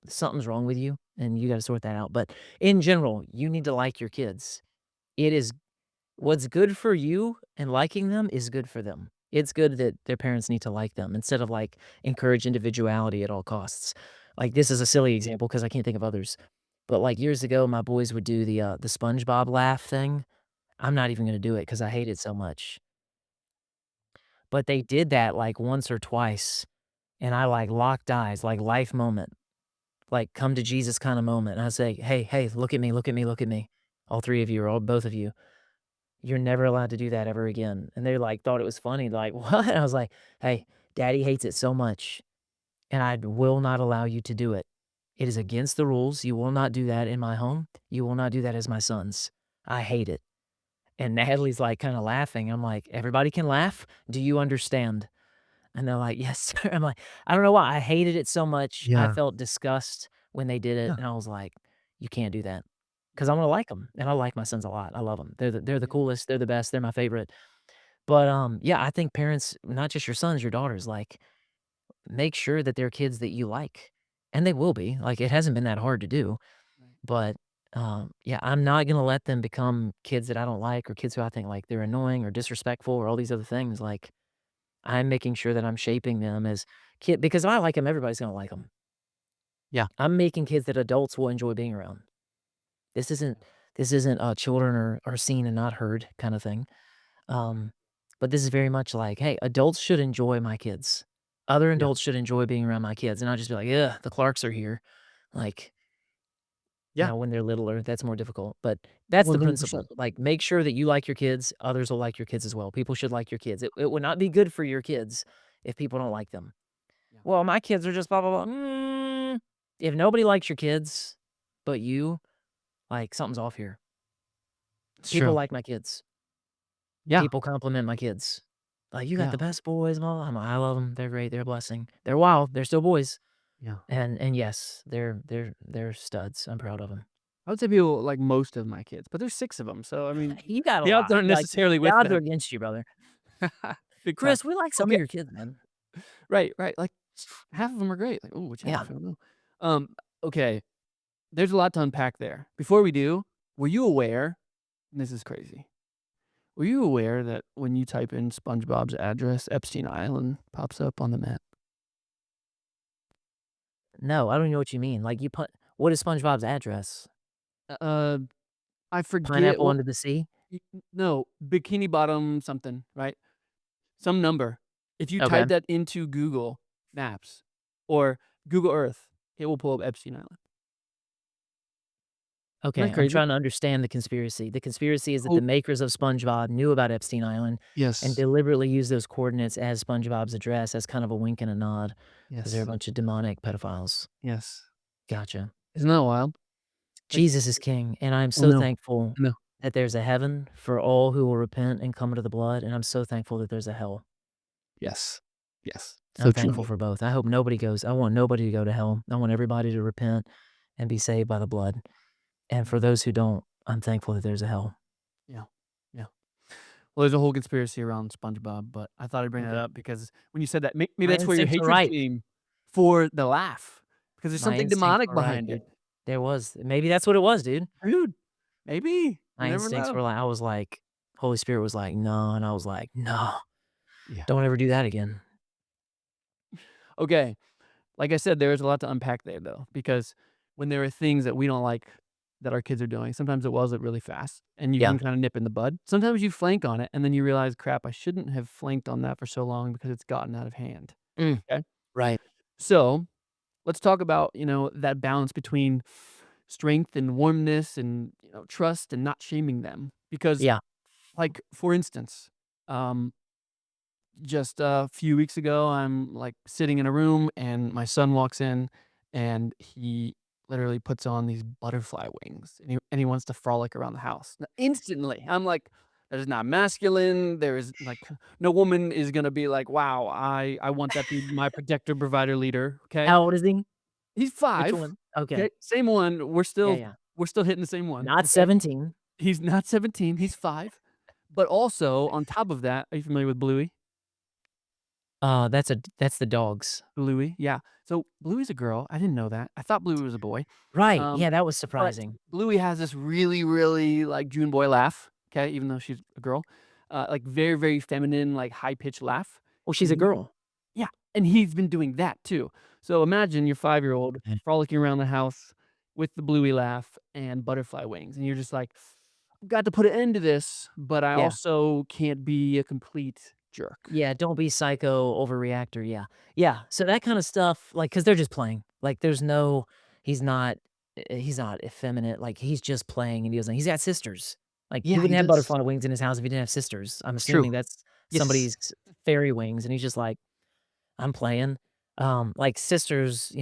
something's wrong with you and you gotta sort that out. But in general, you need to like your kids. It is what's good for you and liking them is good for them. It's good that their parents need to like them instead of, like, encourage individuality at all costs. Like, this is a silly example because I can't think of others. But, like, years ago, my boys would do the SpongeBob laugh thing. I'm not even gonna do it because I hate it so much. But they did that, like, once or twice, and I, like, locked eyes, like, life moment, like, come to Jesus kinda moment, and I say, "Hey, hey, look at me, look at me, look at me. All 3 of you or all both of you. You're never allowed to do that ever again." And they, like, thought it was funny, like, "What?" I was like, "Hey, daddy hates it so much, and I will not allow you to do it. It is against the rules. You will not do that in my home. You will not do that as my sons. I hate it." And Natalie's, like, kinda laughing. I'm like, "Everybody can laugh? Do you understand?" And they're like, "Yes, sir." I'm like, I don't know why, I hated it so much. I Yeah. felt disgust when they did it, Yeah. and I was like, "You can't do that, because I wanna like them, and I like my sons a lot. I love them. They're the Yeah. coolest, they're the best, they're my favorite. But, yeah, I think parents, not just your sons, your daughters, like, make sure that they're kids that you like, and they will be, like, it hasn't been that hard to do, Right. but, yeah, I'm not gonna let them become kids that I don't like or kids who I think, like, they're annoying or disrespectful or all these other things, like, I'm making sure that I'm shaping them as kid because if I like them, everybody's gonna like them. Yeah. I'm making kids that adults will enjoy being around. This isn't children are seen and not heard kinda thing. Um, but this is very much like, "Hey, adults should enjoy my kids. Other Yeah. adults should enjoy being around my kids," and not just be like, "Ugh, the Clarks are here." Like, Yeah. when they're littler, that's more difficult, but that's the 100%. principle. Like, make sure that you like your kids, others will like your kids as well. People should like your kids. It would not be good for your kids if people don't like them. Yeah. "Well, my kids are just blah, blah, blah." If nobody likes your kids but you, like, something's off here. It's People true. like my kids. Yeah. People compliment my kids. Like, "You got Yeah. the best boys," blah, blah. I'm like, "I love them. 'Em. They're great. They're a blessing. They're wild. They're still boys." Yeah. And yes, they're studs. I'm proud of them. I would say people like most of my kids, but there's 6 of them, so, I mean, You got a the odds lot. aren't Like, necessarily the with odds are them. against you, brother. Big time. Chris, we like some of Okay. your kids, man. Right, right, like, half of them are great. Like, "Ooh, which Yeah. half? I don't know." Okay, there's a lot to unpack there. Before we do, were you aware, and this is crazy, were you aware that when you type in SpongeBob's address, Epstein Island pops up on the map? No, I don't know what you mean. Like, you put what is SpongeBob's address? Uh, I forget Pineapple what under the sea? no, Bikini Bottom something, right? Some number. If you Okay. type that into Google Maps or Google Earth, it will pull up Epstein Island. Isn't that Okay, I'm crazy? trying to understand the conspiracy. The conspiracy is that the Oh, makers of SpongeBob knew about Epstein Island and yes. deliberately used those coordinates as SpongeBob's address as kind of a wink and a nod because 'cause they're a Yes. bunch of demonic pedophiles. Yes. Gotcha. Isn't that wild? Like, Jesus is king, and I'm I so know. thankful I know. that there's a heaven for all who will repent and come to the blood, and I'm so thankful that there's a hell. Yes. Yes. So I'm thankful true. for both. I want nobody to go to hell. I want everybody to repent and be saved by the blood, and for Mhm. those who don't, I'm thankful that there's a hell. Yeah. Yeah. Well, there's a whole conspiracy around SpongeBob, but I thought I'd bring that Okay. up because when you said that, maybe My that's where your instincts are hatred right. came for the laugh, because there's My something instincts demonic were right. behind it. There was maybe that's what it was, dude. Dude, maybe. You My never instincts know. were like I was like Holy Spirit was like, "No," and I was like, "No, Yeah. don't ever do that again." Okay. Like I said, there is a lot to unpack there, though, because when there are things that we don't like that our kids are doing, sometimes it wells up really fast and you Yeah. can kind of nip in the bud. Sometimes you flank on it and then you realize, crap, I shouldn't have flanked on that for so long because it's gotten out of hand. Mm, Okay. right. So let's talk about, that balance between strength and warmness and, trust and not shaming them. Because, Yeah. like, for instance, um, just a few weeks ago, I'm like sitting in a room and my son walks in and he literally puts on these butterfly wings, and he wants to frolic around the house. Now, instantly, I'm like, "That is not masculine. There is like no woman is gonna be like, wow, I want that to be my protector, provider, leader." Okay, How old is he? he's Which 5. one? Okay. Okay, same one. Yeah, yeah. We're still hitting the same one. Not Okay, 17. he's not 17. He's 5. But also on top of that, are you familiar with Bluey? That's the dogs. Bluey, yeah. So Bluey's a girl. I didn't know that. I thought Bluey was a boy. Right, Um, yeah, that was but surprising. Bluey has this really, really, like, June boy laugh, okay, even though she's a girl. Like, very, very feminine, like, high-pitched laugh, Well, she's and a he girl. yeah, and he's been doing that too. So imagine your 5-year-old Mm. frolicking around the house with the Bluey laugh and butterfly wings, and you're just like, "I've got to put an end to this, but I Yeah. also can't be a complete jerk." Yeah, don't be psycho overreactor, yeah. Yeah, so that kinda stuff, like, because 'cause they're just playing. Like, there's no he's not he's not effeminate, like, he's just playing and he doesn't he's got sisters. Like, he Yeah, he wouldn't have does. butterfly wings in his house if he didn't have sisters. I'm It's true. assuming that's Yes. somebody's fairy wings, and he's just like, "I'm playing." Like, sisters,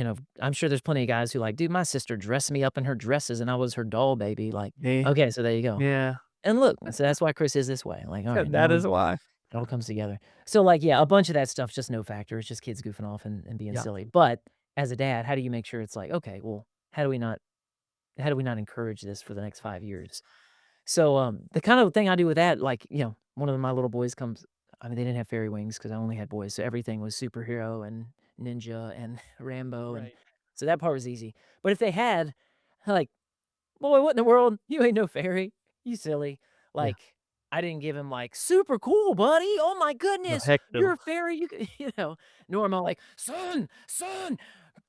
I'm sure there's plenty of guys who like, "Dude, my sister dressed me up in her dresses, and I was her doll baby." Like, They okay, so there you go. yeah. And look, so that's why Chris is this way. Like, alright, That now is why. it all comes together. So, like, yeah, a bunch of that stuff's just no factor. It's just kids goofing off and being Yeah. silly. But as a dad, how do you make sure it's like, okay, well, how do we not encourage this for the next 5 years? So, the kind of thing I do with that, like, one of my little boys comes I mean, they didn't have fairy wings because I only had boys, so everything was superhero and ninja and Rambo, and Right. so that part was easy. But if they had, like, "Boy, what in the world? You ain't no fairy. You silly." Yeah. Like, I didn't give him, like, "Super cool, buddy. Oh my No, goodness. heck You're no. a fairy. You c" Nor am I like, son,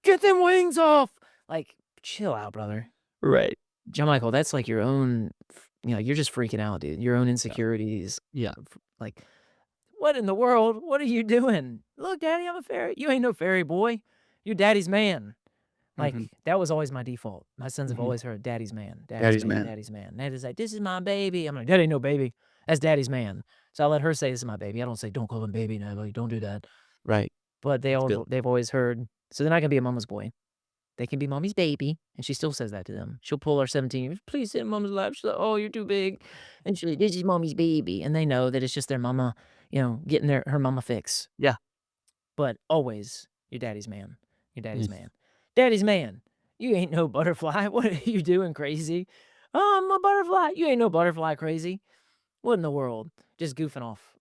get them wings off." Like, chill out, brother. Right. John Michael, that's like your own you're just freaking out, dude. Your own Yeah. insecurities, Yeah. like, "What in the world? What are you doing? Look, daddy, I'm a fairy." "You ain't no fairy, boy. You're daddy's man." Mhm. Like, that was always my default. My sons have Mhm. always heard daddy's man, daddy's Daddy's man, man. daddy's man. Daddy's like, "This is my baby." I'm like, "That ain't no baby. That's daddy's man." So I let her say, "This is my baby." I don't say, "Don't call him baby, Natalie. Don't do that." Right. But That's good. they've always heard, so then I can be a mama's boy. They can be mommy's baby, and she still says that to them. She'll pull our 17 years, "Please sit in mom's lap." She's like, "Oh, you're too big." And she's like, "This is mommy's baby." And they know that it's just their mama, getting her mama fix. Yeah. But always, your daddy's man. Your daddy's Mm. man. Daddy's man. You ain't no butterfly. What are you doing, crazy? "Oh, I'm a butterfly." You ain't no butterfly, crazy. What in the world? Just goofing off.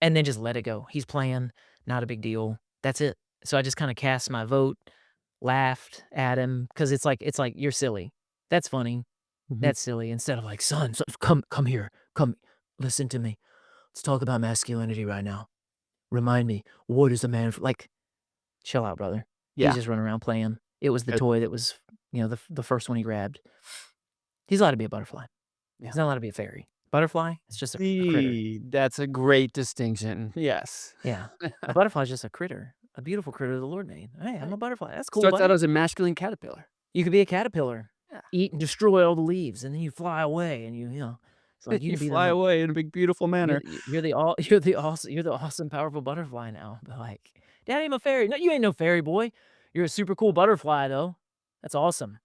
And then just let it go. He's playing, not a big deal. That's it. So I just kinda cast my vote, laughed at him because it's like, "You're silly. That's funny. Mhm. That's silly," instead of like, "Son, come here. Come, listen to me. Let's talk about masculinity right now. Remind me, what is a man f" like, chill out, brother. He's Yeah. just running around playing. It was the Good. toy that was, the first one he grabbed. He's allowed to be a butterfly. Yeah. He's not allowed to be a fairy. Butterfly, it's just a critter. That's a great distinction. Yes. Yeah. A butterfly is just a critter, a beautiful critter the Lord made. "Hey, I'm Right. a butterfly. That's cool, Starts out buddy." as a masculine caterpillar. You could be a caterpillar, Yeah. eat and destroy all the leaves, and then you fly away, and it's like you You can be fly the away in a big, beautiful manner. you're the awesome, powerful butterfly now. But like, "Daddy, I'm a fairy." "No, you ain't no fairy, boy. You're a super cool butterfly, though. That's awesome."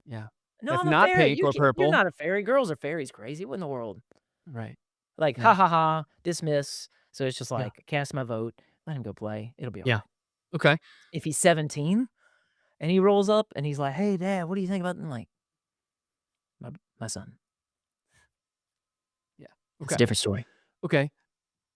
Yeah. "No, That's I'm a not fairy. pink or You're purple. not a fairy. Girls are fairies, crazy. What in the world?" Right. Like, Yeah. "Ha, ha, ha, dismiss." So it's just Yeah. like, cast my vote, let him go play. It'll be Yeah. alright. Okay. If he's 17 and he rolls up and he's like, "Hey, dad, what do you think about" I'm like, my son. Yeah. It's a Okay. different story. Okay.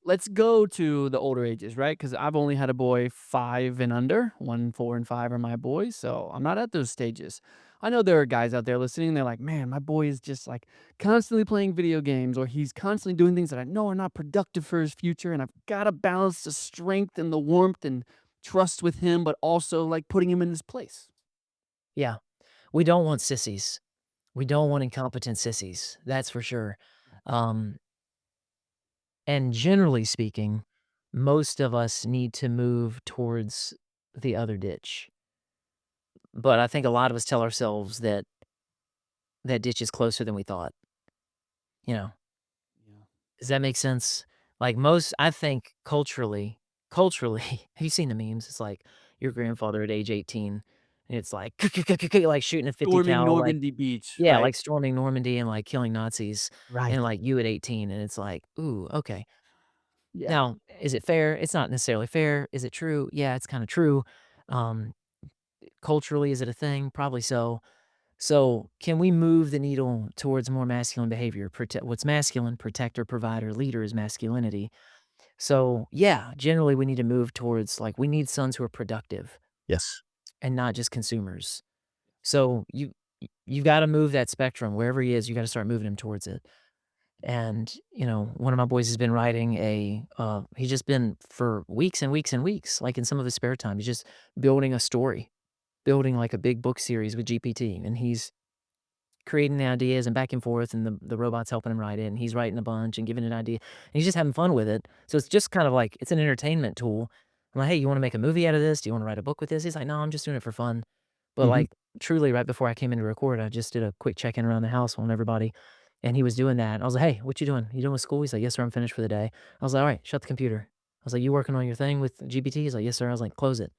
Let's go to the older ages, right? Because I've only had a boy 5 and under. 1, 4, and 5 are my boys, so I'm not at those stages. I know there are guys out there listening, they're like, "Man, my boy is just, like, constantly playing video games, or he's constantly doing things that I know are not productive for his future, and I've gotta balance the strength and the warmth and trust with him, but also, like, putting him in his place." Yeah. We don't want sissies. We don't want incompetent sissies. That's for sure. Um, and generally speaking, most of us need to move towards the other ditch. But I think a lot of us tell ourselves that that ditch is closer than we thought. You know, Yeah. does that make sense? Like I think culturally, have you seen the memes? It's like your grandfather at age 18. and it's like like shooting a 50 Storming cal, like Normandy Beach, yeah, right? like storming Normandy and like killing Nazis, Right. and like you at 18, and it's like, ooh, okay. Yeah. Now, is it fair? It's not necessarily fair. Is it true? Yeah, it's kind of true. Um, Culturally, is it a thing? Probably so. So, can we move the needle towards more masculine behavior? What's masculine? Protector, provider, leader is masculinity. So, yeah, generally we need to move towards like we need sons who are productive Yes. and not just consumers. So, you've got to move that spectrum wherever he is. You got to start moving him towards it. And one of my boys has been writing he's just been for weeks and weeks and weeks, like in some of his spare time, he's just building a story, building like a big book series with GPT, and he's creating the ideas and back and forth, and the robot's helping him write it, and he's writing a bunch and giving it an idea, and he's just having fun with it. So it's just kind of like it's an entertainment tool. I'm like, "Hey, you wanna make a movie out of this? Do you wanna write a book with this?" He's like, "No, I'm just doing it for fun." But, Mhm. like, truly, right before I came in to record, I just did a quick check-in around the house on everybody, and he was doing that. I was like, "Hey, what you doing? You done with school?" He's like, "Yes, sir, I'm finished for the day." I was like, "Alright, shut the computer." I was like, "You working on your thing with GPT?" He's like, "Yes, sir." I was like, "Close it."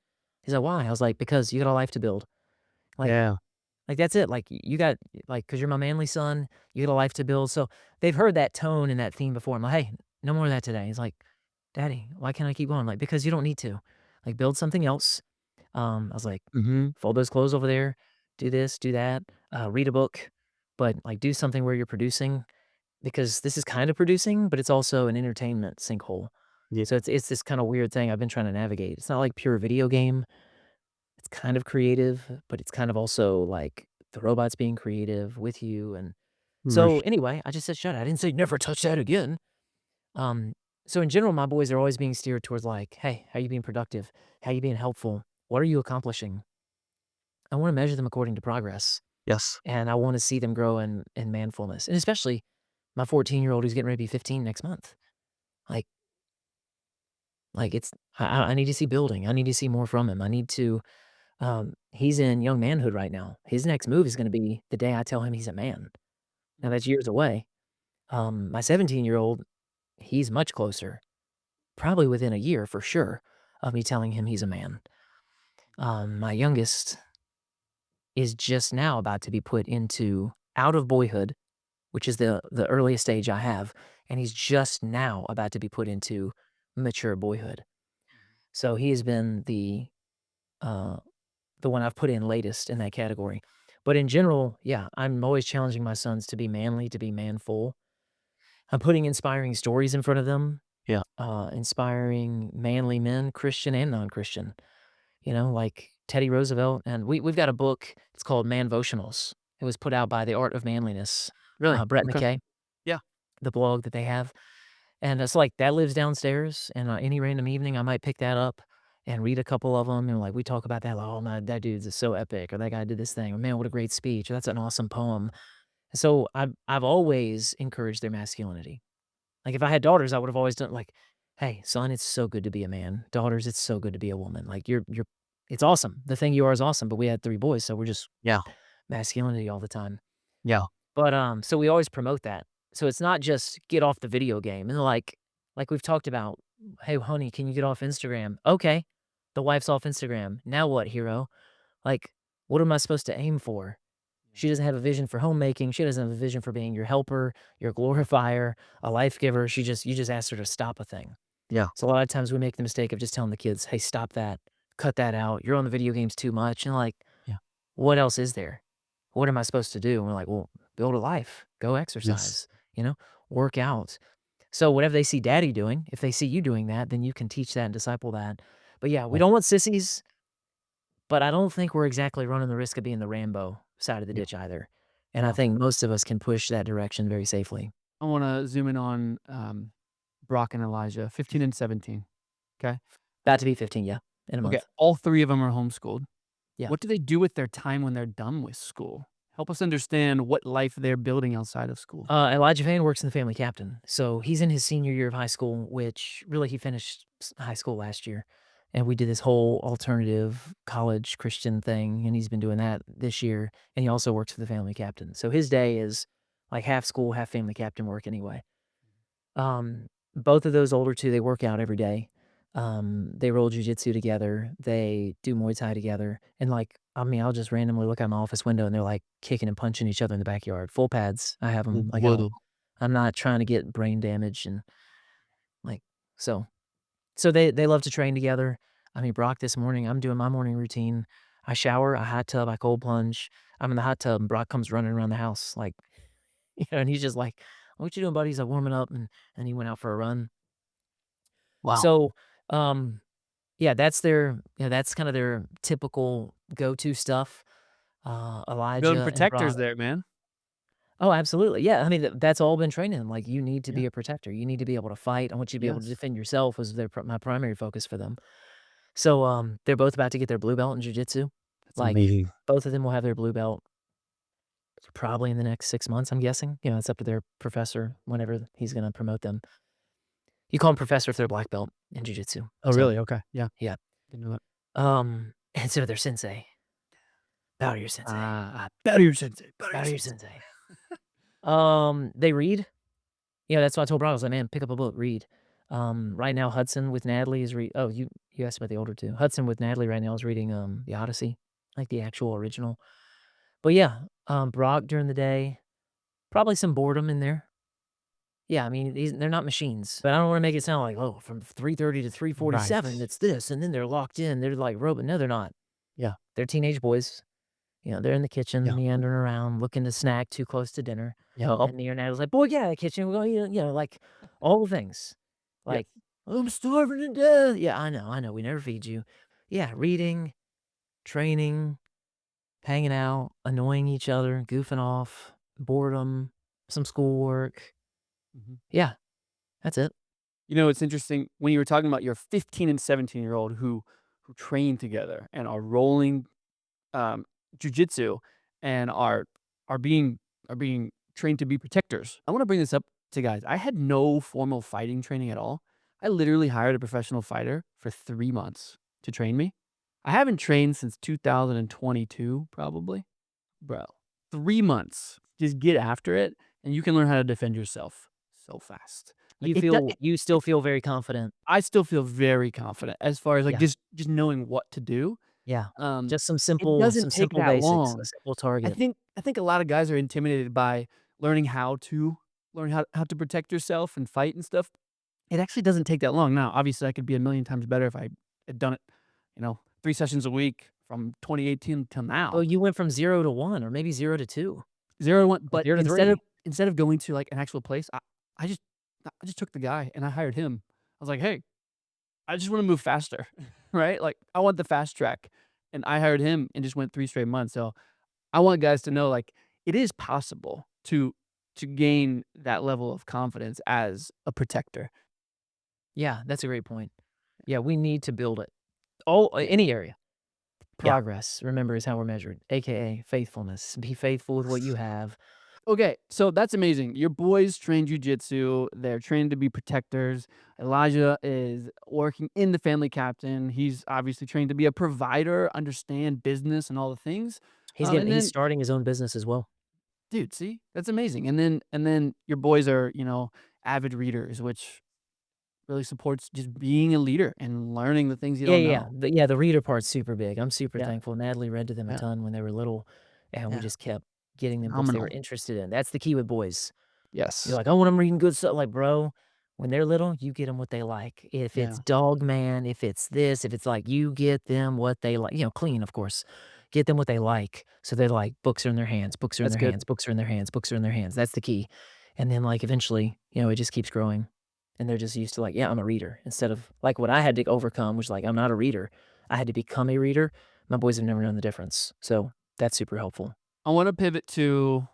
He's like, "Why?" I was like, "Because you got a life to build." Like, Yeah. that's it, like, you got like, because 'cause you're my manly son, you got a life to build, so they've heard that tone and that theme before. I'm like, "Hey, no more of that today." He's like, "Daddy, why can't I keep going?" Like, "Because you don't need to. Like, build something else." I was like, Mhm. "Fold those clothes over there, do this, do that, read a book, but, like, do something where you're producing, because this is kind of producing, but it's also an entertainment sinkhole." Yeah. So it's this kinda weird thing I've been trying to navigate. It's not like pure video game. It's kind of creative, but it's kind of also like the robot's being creative with you. And so Right. anyway, I just said, shut it. I didn't say never touch that again. Um, so in general, my boys are always being steered towards like, hey, how you being productive? How you being helpful? What are you accomplishing? I want to measure them according to progress. Yes. And I want to see them grow in manfulness. And especially my 14-year-old who's getting ready to be 15 next month. Like, I need to see building. I need to see more from him. I need to he's in young manhood right now. His next move is gonna be the day I tell him he's a man. Now that's years away. My 17-year-old, he's much closer, probably within a year for sure of me telling him he's a man. My youngest is just now about to be put into out of boyhood, which is the earliest stage I have, and he's just now about to be put into mature boyhood. So he has been uh the one I've put in latest in that category. But in general, yeah, I'm always challenging my sons to be manly, to be manful. I'm putting inspiring stories in front of them, Yeah. inspiring manly men, Christian and non-Christian. Like Teddy Roosevelt, and we've got a book. It's called Manvotionals. It was put out by the Art of Manliness, Really? Brett Okay. McKay, Yeah. the blog that they have. And it's like that lives downstairs, and, any random evening, I might pick that up and read a couple of them, and, like, we talk about that, like, "Oh, my that dude's is so epic," or "That guy did this thing," or "Man, what a great speech," or "That's an awesome poem." So, I've always encouraged their masculinity. Like, if I had daughters, I would've always done like, "Hey, son, it's so good to be a man. Daughters, it's so good to be a woman. Like, you're it's awesome. The thing you are is awesome," but we had 3 boys, so we're just Yeah. masculinity all the time. Yeah. But, so we always promote that. So it's not just get off the video game and like we've talked about, "Hey, honey, can you get off Instagram?" "Okay." The wife's off Instagram. "Now what, hero?" Like, what am I supposed to aim for? She doesn't have a vision for homemaking. She doesn't have a vision for being your helper, your glorifier, a life giver. You just asked her to stop a thing. Yeah. So a lot of times we make the mistake of just telling the kids, "Hey, stop that. Cut that out. You're on the video games too much." And like, Yeah. what else is there? What am I supposed to do? And we're like, well, build a life, go Yes. exercise, work out. So whatever they see daddy doing, if they see you doing that, then you can teach that and disciple that. But yeah, we Yeah. don't want sissies, but I don't think we're exactly running the risk of being the Rambo side of the Yeah. ditch either. And I Yeah. think most of us can push that direction very safely. I wanna zoom in on, Brock and Elijah, 15 and 17, 'kay? About to be 15, yeah, in a Okay, month. all 3 of them are homeschooled. Yeah. What do they do with their time when they're done with school? Help us understand what life they're building outside of school. Elijah Vane works in the family captain. So he's in his senior year of high school, which really he finished high school last year. And we did this whole alternative college Christian thing. And he's been doing that this year. And he also works for the family captain. So his day is like half school, half family captain work anyway. Both of those older two, they work out every day. They roll jujitsu together. They do Muay Thai together. And like, I mean, I'll just randomly look out my office window and they're like kicking and punching each other in the backyard. Full pads. I have them. Like, Whoa. I'm not trying to get brain damage and like, so, so they love to train together. I mean, Brock this morning, I'm doing my morning routine. I shower, I hot tub, I cold plunge. I'm in the hot tub and Brock comes running around the house like, and he's just like, "What you doing, buddy?" He's like warming up and he went out for a run. Wow. So, um, yeah, that's their that's kinda their typical go-to stuff. Building Elijah and Brock. protectors there, man. Oh, absolutely, yeah, I mean, that's all been training, like, you need to Yeah. be a protector, you need to be able to fight, I want you to be able to Yes. defend yourself was my primary focus for them. So, they're both about to get their blue belt in jujitsu. That's Like, amazing. both of them will have their blue belt probably in the next 6 months, I'm guessing, it's up to their professor whenever he's gonna promote them. You call 'em professor if they're a black belt in jujitsu, Oh, so, really? Okay. Yeah. yeah. Didn't know that. And so their sensei. Bow to your sensei. Better your sensei. Better Bow your to your sensei. sensei. They read. That's why I told Brock, I was like, "Man, pick up a book, read." Right now, Hudson with Natalie is oh, you asked about the older two. Hudson with Natalie right now is reading, The Odyssey, like the actual original. But yeah, Brock during the day, probably some boredom in there. Yeah, I mean, they're not machines, but I don't wanna make it sound like, "Oh, from 3:30 to Right. 3:47, it's this," and then they're locked in, they're like robot no, they're not. Yeah. They're teenage boys. They're in the kitchen, Yeah. meandering around, looking to snack too close to dinner, Yup. and me or Natalie's like, "Boy, get out of the kitchen, we're gonna eat," like, all the things. Yes. Like, "I'm starving to death." Yeah, I know, we never feed you. Yeah, reading, training, hanging out, annoying each other, goofing off, boredom, some schoolwork. Mhm. Yeah, that's it. It's interesting when you were talking about your 15 and 17-year-old who train together and are rolling um, jujitsu and are being are being trained to be protectors. I want to bring this up to guys. I had no formal fighting training at all. I literally hired a professional fighter for 3 months to train me. I haven't trained since 2022, probably, bro. 3 months, just get after it, and you can learn how to defend yourself so fast. Like You still feel very confident. I still feel very confident as far as like Yeah, just knowing what to do. yeah. Um, Just it some doesn't take simple that basics, a long. simple I target. think I think a lot of guys are intimidated by learning how to protect yourself and fight and stuff. It actually doesn't take that long. Now, obviously, I could be a million times better if I had done it, 3 sessions a week from 2018 till Well, now. you went from 0 to 1 or maybe 0 to 2 0 to 1, or but 0 to 3. instead of going to, like, an actual place, I just I just took the guy and I hired him. I was like, "Hey, I just wanna move faster," right? Like, I want the fast track, and I hired him and just went 3 straight months, so I want guys to know, like, it is possible to gain that level of confidence as a protector. Yeah, that's a great point. Yeah, we need to build it. All Yeah. any area. Yeah. Progress, remember, is how we're measured, AKA faithfulness. Be faithful with what you have. Okay, so that's amazing. Your boys train jujitsu. They're trained to be protectors. Elijah is working in the family captain. He's obviously trained to be a provider, understand business and all the things. And He's then, starting his own business as well. dude, see, that's amazing. And then your boys are, avid readers, which really supports just being a leader and learning the things you Yeah, don't yeah, yeah. know. The reader part's super big. I'm super Yeah, thankful. Natalie read to them a yeah, ton when they were little, and we yeah. just kept getting them books they were Phenomenal. interested in. That's the key with boys. You're Yes. like, "I want 'em reading good stuff." Like, bro, when they're little, you get them what they like. If it's Yeah, Dog Man, if it's this, if it's like you get them what they like, clean, of course. Get them what they like. So they're like, books are in their hands, books are in that's their good. hands, books are in their hands, books are in their hands. That's the key. And then, like, eventually, it just keeps growing. And they're just used to, like, yeah, I'm a reader. Instead of like what I had to overcome, which like, I'm not a reader. I had to become a reader. My boys have never known the difference. So that's super helpful. I want to pivot to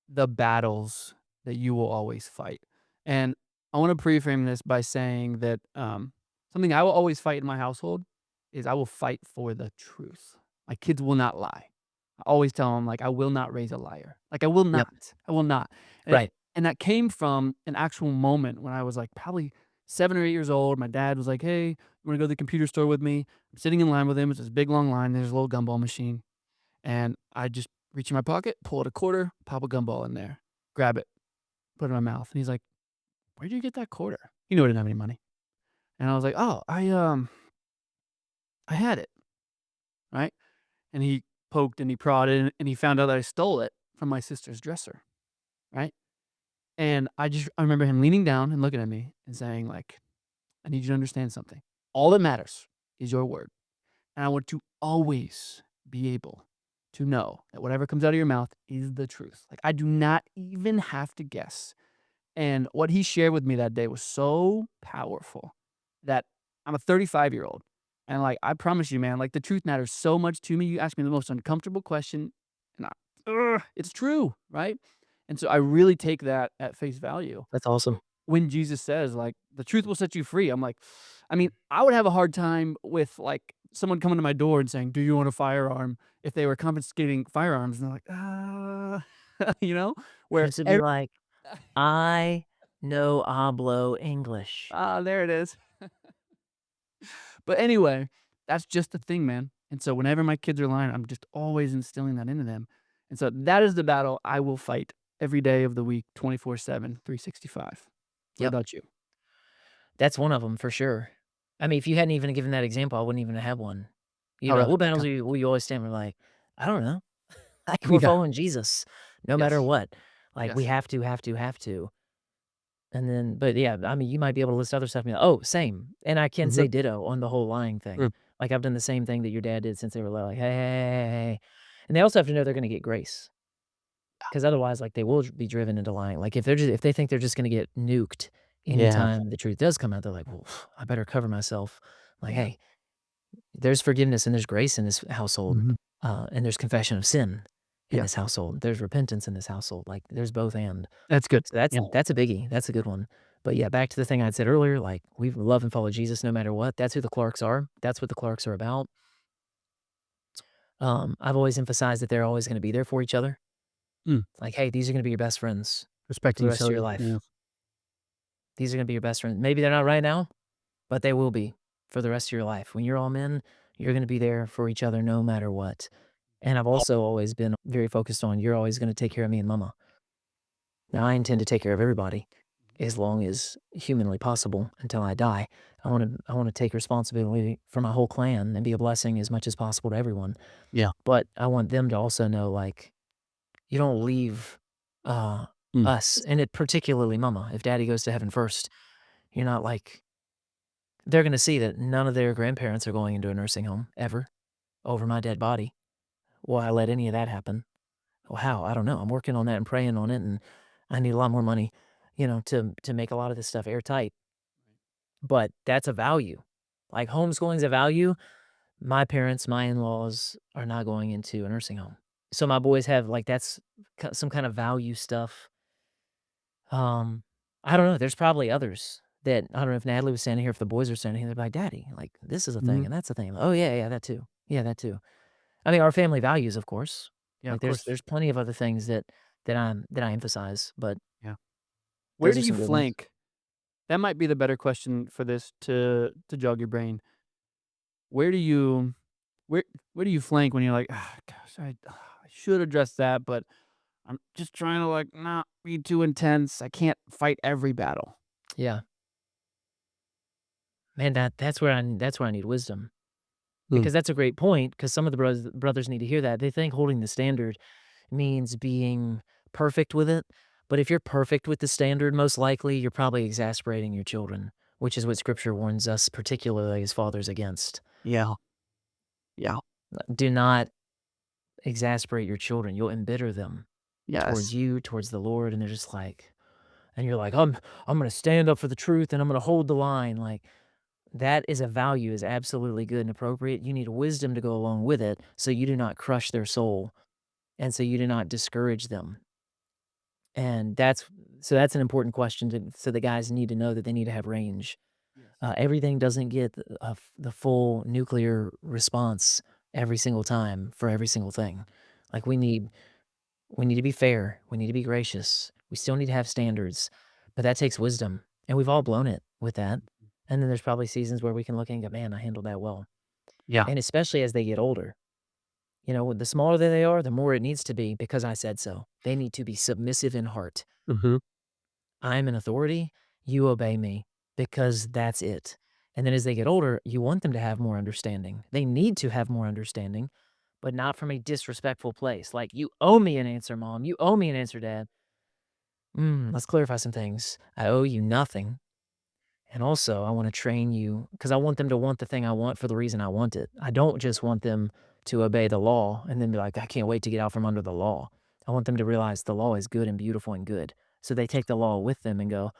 the battles that you will always fight. And I want to preframe this by saying that something I will always fight in my household is I will fight for the truth. My kids will not lie. I always tell them, like, I will not raise a liar. Like, I will Yep. not. I will not. And, Right. and that came from an actual moment when I was like probably 7 or 8 years old. My dad was like, "Hey, you want to go to the computer store with me?" I'm sitting in line with him. It's this big long line. There's a little gumball machine. And I just reach in my pocket, pull out a quarter, pop a gumball in there, grab it, put it in my mouth. And he's like, "Where'd you get that quarter?" He knew I didn't have any money. And I was like, "Oh, I had it," right? And he poked and he prodded and he found out that I stole it from my sister's dresser, right? And I remember him leaning down and looking at me and saying like, "I need you to understand something. All that matters is your word. And I want to always be able to know that whatever comes out of your mouth is the truth. Like, I do not even have to guess." And what he shared with me that day was so powerful that I'm a 35-year-old. And like, I promise you, man, like the truth matters so much to me. You ask me the most uncomfortable question, and it's true, right? And so I really take that at face value That's awesome. when Jesus says, like, "The truth will set you free." I'm like, I mean, I would have a hard time with, like, someone coming to my door and saying, "Do you want a firearm?" if they were confiscating firearms, and they're like, you know? Where Just to be every like, "I no hablo English." there it is. But anyway, that's just the thing, man. And so whenever my kids are lying, I'm just always instilling that into them. And so that is the battle I will fight every day of the week, 24/7, 365. What Yep. about you? That's one of them for sure. I mean, if you hadn't even given that example, I wouldn't even have one. You'd Oh, be like, really? "What battles Okay. will you always stand?" We're like, "I don't know." Like, we're Yeah. following Jesus no matter Yes. what. Like, we Yes. have to, have to, have to. And then but yeah, I mean, you might be able to list other stuff and be like, "Oh, same." And I can Mhm. say ditto on the whole lying thing. Mm. Like, I've done the same thing that your dad did since they were little, like, "Hey, hey, hey, hey, hey." And they also have to know they're gonna get grace, because otherwise, like, they will be driven into lying. Like, if they think they're just gonna get nuked Yeah. anytime the truth does come out, they're like, "Well, I better cover myself." Like, Yeah. "Hey, there's forgiveness and there's grace in this household, Mhm. and there's confession of sin in Yeah. this household. There's repentance in this household." Like, there's both and. That's good. So that's Yeah. that's a biggie. That's a good one. But yeah, back to the thing I'd said earlier, like we love and follow Jesus no matter what. That's who the Clarks are. That's what the Clarks are about. I've always emphasized that they're always going to be there for each other. Mm. Like, hey, these are going to be your best friends for Respecting the each rest of your other. life. Yeah. These are going to be your best friends. Maybe they're not right now, but they will be for the rest of your life. When you're all men, you're going to be there for each other no matter what. And I've also always been very focused on you're always going to take care of me and mama. Now, I intend to take care of everybody as long as humanly possible until I die. I wanna take responsibility for my whole clan and be a blessing as much as possible to everyone, Yeah. but I want them to also know, like, you don't leave, uh, Mm. us, and it particularly mama. If daddy goes to heaven first, you're not like they're gonna see that none of their grandparents are going into a nursing home ever over my dead body. Will I let any of that happen? Well, how? I don't know. I'm working on that and praying on it, and I need a lot more money, to make a lot of this stuff airtight. But that's a value. Like homeschooling's a value. My parents, my in-laws are not going into a nursing home. So my boys have like that's some kind of value stuff. Um, I don't know. There's probably others that I don't know if Natalie was standing here, if the boys are standing here, they're like, "Daddy, like this is a thing Mhm. and that's a thing." Oh yeah, yeah, that too. Yeah, that too. I mean, our family values, of course. Yeah, Like of there's course. plenty of other things that I emphasize, but Yeah. Where those do are you some good ones. flank? That might be the better question for this to jog your brain. Where do you where where do you flank when you're like, "Ah, gosh, I should address that, but I'm just trying to, like, not be too intense. I can't fight every battle." Yeah. Man, that's where I need wisdom. Mm. Because that's a great point. Because some of the brothers need to hear that. They think holding the standard means being perfect with it, but if you're perfect with the standard, most likely you're probably exasperating your children, which is what scripture warns us, particularly as fathers, against. Yeah. Yeah. Do not exasperate your children. You'll embitter them towards Yes. you, towards the Lord, and they're just like and you're like, I'm gonna stand up for the truth and I'm gonna hold the line." Like, that is a value, is absolutely good and appropriate. You need wisdom to go along with it so you do not crush their soul and so you do not discourage them. And that's an important question so the guys need to know that they need to have range. Yes. Everything doesn't get the full nuclear response every single time for every single thing. Like we need to be fair. We need to be gracious. We still need to have standards, but that takes wisdom, and we've all blown it with that. And then there's probably seasons where we can look and go, "Man, I handled that well." Yeah. And especially as they get older, the smaller that they are, the more it needs to be because I said so. They need to be submissive in heart. Mhm. I'm an authority, you obey me because that's it. And then as they get older, you want them to have more understanding. They need to have more understanding, but not from a disrespectful place. Like, you owe me an answer, mom. You owe me an answer, dad. Let's clarify some things. I owe you nothing. And also, I want to train you because I want them to want the thing I want for the reason I want it. I don't just want them to obey the law and then be like, I can't wait to get out from under the law. I want them to realize the law is good and beautiful and good. So they take the law with them and go,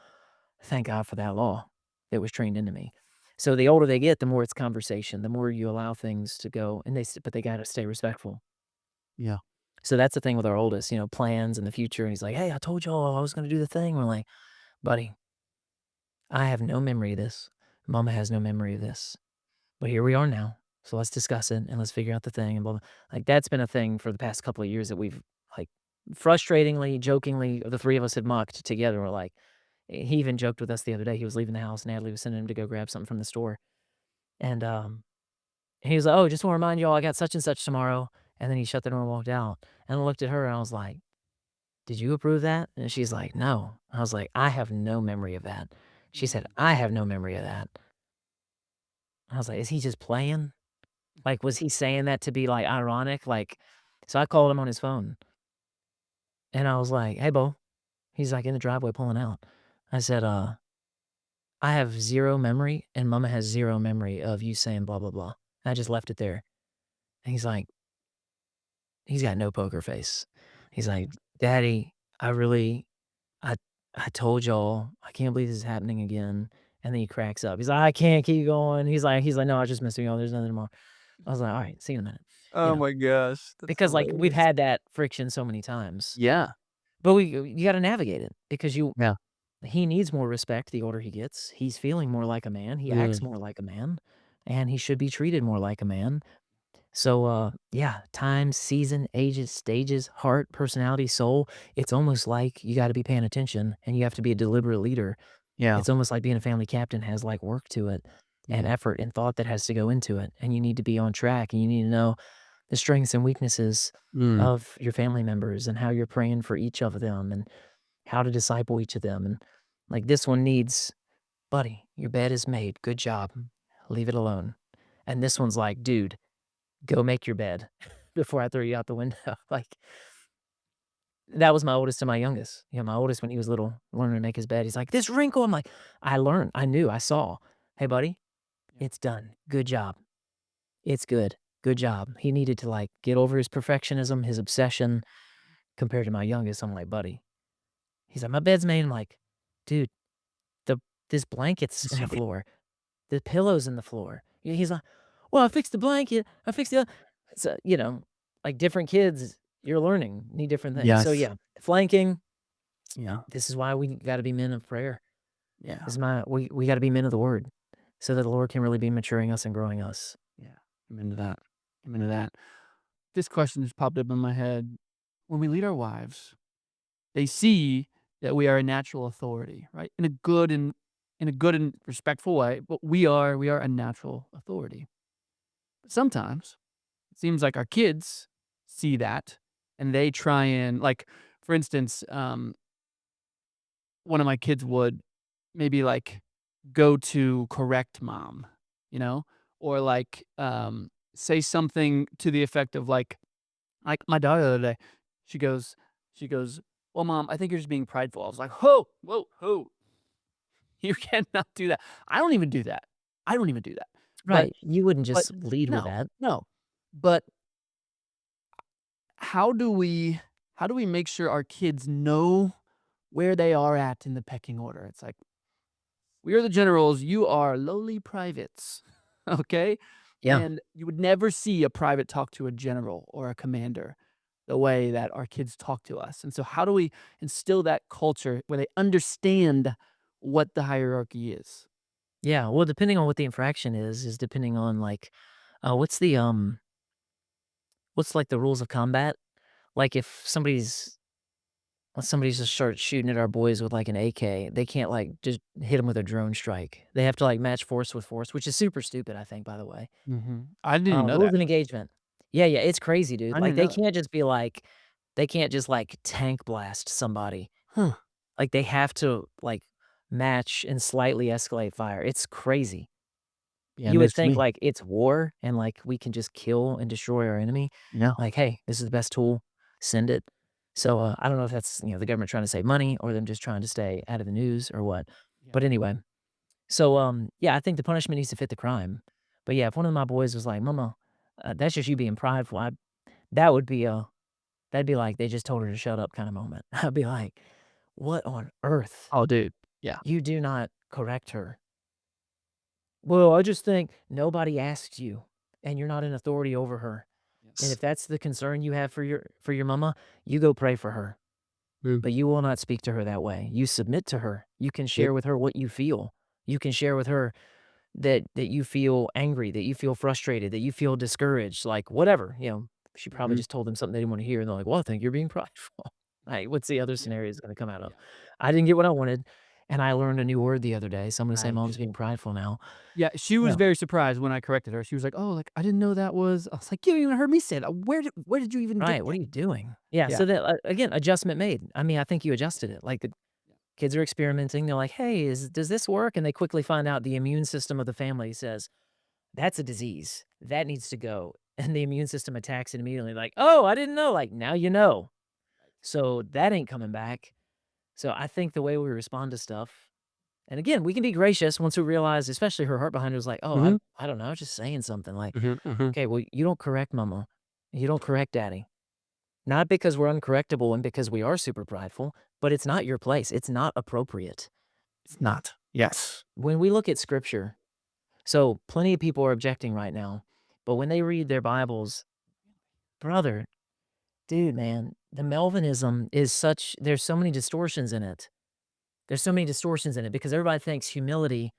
thank God for that law that was trained into me. So the older they get, the more it's conversation, the more you allow things to go, and but they got to stay respectful. Yeah. So that's the thing with our oldest, plans in the future. And he's like, hey, I told y'all I was going to do the thing. We're like, buddy, I have no memory of this. Mama has no memory of this. But here we are now. So let's discuss it and let's figure out the thing and blah, blah. Like, that's been a thing for the past couple of years that we've, like, frustratingly, jokingly, the three of us had mocked together. We're like, he even joked with us the other day. He was leaving the house. Natalie was sending him to go grab something from the store. And he was like, oh, just want to remind y'all I got such and such tomorrow. And then he shut the door and walked out. And I looked at her and I was like, did you approve that? And she's like, no. I was like, I have no memory of that. She said, Mm. I have no memory of that. I was like, is he just playing? Like, was he saying that to be, like, ironic? Like, so I called him on his phone, and I was like, "Hey, Bo." He's, like, in the driveway pulling out. I said, "I have 0 memory, and mama has 0 memory of you saying blah, blah, blah." And I just left it there. And he's got no poker face. He's like, "Daddy, I really I I told y'all, I can't believe this is happening again." And then he cracks up. He's like, "I can't keep going." He's like, "No, I was just missing y'all. There's nothing tomorrow." I was like, "Alright, see you in a minute." You Oh know? my gosh, that's Because, like, we've hilarious. had that friction so many times, Yeah. but you gotta navigate it because Yeah. he needs more respect the older he gets. He's feeling more like a man, he acts Mm. more like a man, and he should be treated more like a man. So, yeah, time, season, ages, stages, heart, personality, soul, it's almost like you gotta be paying attention, and you have to be a deliberate leader. Yeah. It's almost like being a family captain has, like, work to it, and Mm. effort, and thought that has to go into it, and you need to be on track, and you need to know the strengths and weaknesses Mm. of your family members and how you're praying for each of them and how to disciple each of them. And like, this one needs, buddy, your bed is made. Good job. Leave it alone. And this one's like, dude, go make your bed before I throw you out the window. Like, that was my oldest and my youngest. My oldest, when he was little, learning to make his bed, he's like, this wrinkle. I'm like, I learned, I knew, I saw. Hey, buddy, Yeah. it's done. Good job. It's good. Good job. He needed to, like, get over his perfectionism, his obsession. Compared to my youngest, I'm like, "Buddy." He's like, "My bed's made." I'm like, "Dude, the this blanket's in the floor. The pillow's in the floor." He's like, "Well, I fixed the blanket. I fixed the" So, like, different kids, you're learning, need different things. So, Yes. yeah, flanking, Yeah. this is why we gotta be men of prayer. Yeah. This is we gotta be men of the word so that the Lord can really be maturing us and growing us. Yeah. I'm into that. I'm into that. This question just popped up in my head. When we lead our wives, they see that we are a natural authority, right? In a good and respectful way, but we are a natural authority. But sometimes it seems like our kids see that and they try and like, for instance, one of my kids would maybe like go to correct mom, you know, or like say something to the effect of like my daughter the other day, she goes, "Well, mom, I think you're just being prideful." I was like, "Whoa, whoa, whoa! You cannot do that." I don't even do that. I don't even do that. But Right. You wouldn't but just lead with no, that. no. But how do we how do we make sure our kids know where they are at in the pecking order? It's like, "We are the generals, you are lowly privates." Okay? Yeah. And you would never see a private talk to a general or a commander the way that our kids talk to us. And so how do we instill that culture where they understand what the hierarchy is? Yeah, well, depending on what the infraction is depending on, like, what's like, the rules of combat? Like, if somebody's just start shooting at our boys with, like, an AK, they can't, like, just hit them with a drone strike. They have to, like, match force with force, which is super stupid, I think, by the way. Mhm. I didn't know Rules that. of engagement. Yeah, yeah, it's crazy, dude. I Like, didn't know that. they can't just, like, tank blast somebody. Huh. Like, they have to, like, match and slightly escalate fire. It's crazy. Yeah, You would news to think, me. like, it's war and, like, we can just kill and destroy our enemy. No. Like, "Hey, this is the best tool. Send it." So, I don't know if that's, the government trying to save money or them just trying to stay out of the news or what. Yeah. But anyway, so, yeah, I think the punishment needs to fit the crime. But, yeah, if one of my boys was like, "Mama, that's just you being prideful," that would be a that'd be like they just told her to shut up kinda moment. I'd be like, "What on earth? Oh, dude. Yeah. You do not correct her." "Well, I just think" nobody asked you, and you're not in authority over her. And Yes. if that's the concern you have for your mama, you go pray for her, Boom. but you will not speak to her that way. You submit to her. You can Yep. share with her what you feel. You can share with her that you feel angry, that you feel frustrated, that you feel discouraged, like, whatever, She probably Mhm. just told them something they didn't wanna hear, and they're like, "Well, I think you're being prideful." Like, what's the other Yeah. scenario it's gonna come out of? Yeah. I didn't get what I wanted, and I learned a new word the other day, so I'm gonna say mom's Right. being prideful now. Yeah, she was Yeah. very surprised when I corrected her. She was like, "Oh, like, I didn't know that was." I was like, "You even heard me say it. Where did you even get Right, what that?" are you doing? Yeah, Yeah. so that, again, adjustment made. I mean, I think you adjusted it, like, the Yeah. kids are experimenting, they're like, "Hey, does this work?" And they quickly find out the immune system of the family says, "That's a disease. That needs to go." And the immune system attacks it immediately, like, "Oh, I didn't know." Like, now you know. So that ain't coming back. So I think the way we respond to stuff, and again, we can be gracious once we realize, especially her heart behind it was like, "Oh, Mhm. I don't know, just saying something." Like, Mhm, mhm. "Okay, well, you don't correct mama. You don't correct daddy." Not because we're uncorrectable and because we are super prideful, but it's not your place. It's not appropriate. It's not. Yes. When we look at scripture, so plenty of people are objecting right now, but when they read their Bibles, brother, dude, man, the Melvinism is such, there's so many distortions in it. There's so many distortions in it because everybody thinks humility,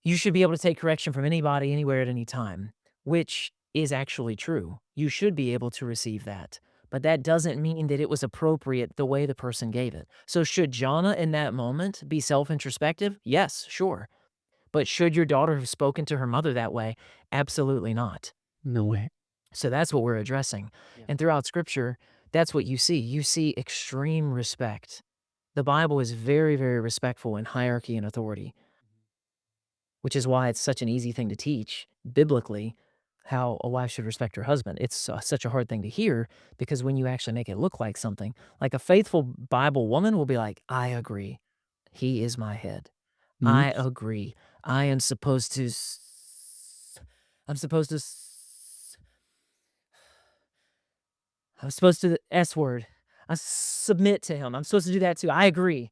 you should be able to take correction from anybody, anywhere, at any time, which is actually true. You should be able to receive that. But that doesn't mean that it was appropriate the way the person gave it. So, should Jana in that moment be self introspective? Yes, sure. But should your daughter have spoken to her mother that way? Absolutely not. No way. So, that's what we're addressing. Yeah. And throughout scripture, that's what you see. You see extreme respect. The Bible is very, very respectful in hierarchy and authority, which is why it's such an easy thing to teach biblically how a wife should respect her husband. It's such a hard thing to hear because when you actually make it look like something, like a faithful Bible woman will be like, I agree. He is my head. Mhm. I agree. I am supposed to, I'm supposed to, I'm supposed to, the S word. I submit to him. I'm supposed to do that too. I agree.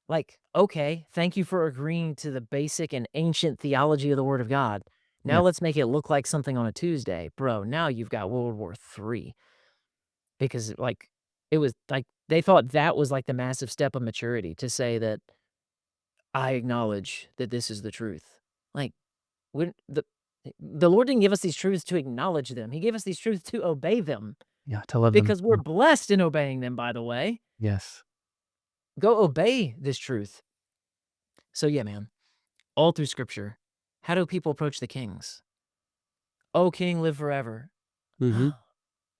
Like, okay, thank you for agreeing to the basic and ancient theology of the Word of God. Yeah. Now let's make it look like something on a Tuesday. Bro, now you've got World War III because, like, it was like they thought that was like the massive step of maturity to say that I acknowledge that this is the truth. Like, when the Lord didn't give us these truths to acknowledge them. He gave us these truths to obey them Yeah, to love them. because we're blessed in obeying them, by the way. Yes. Go obey this truth. So, yeah, man. All through scripture, how do people approach the kings? "O king, live forever." Mhm.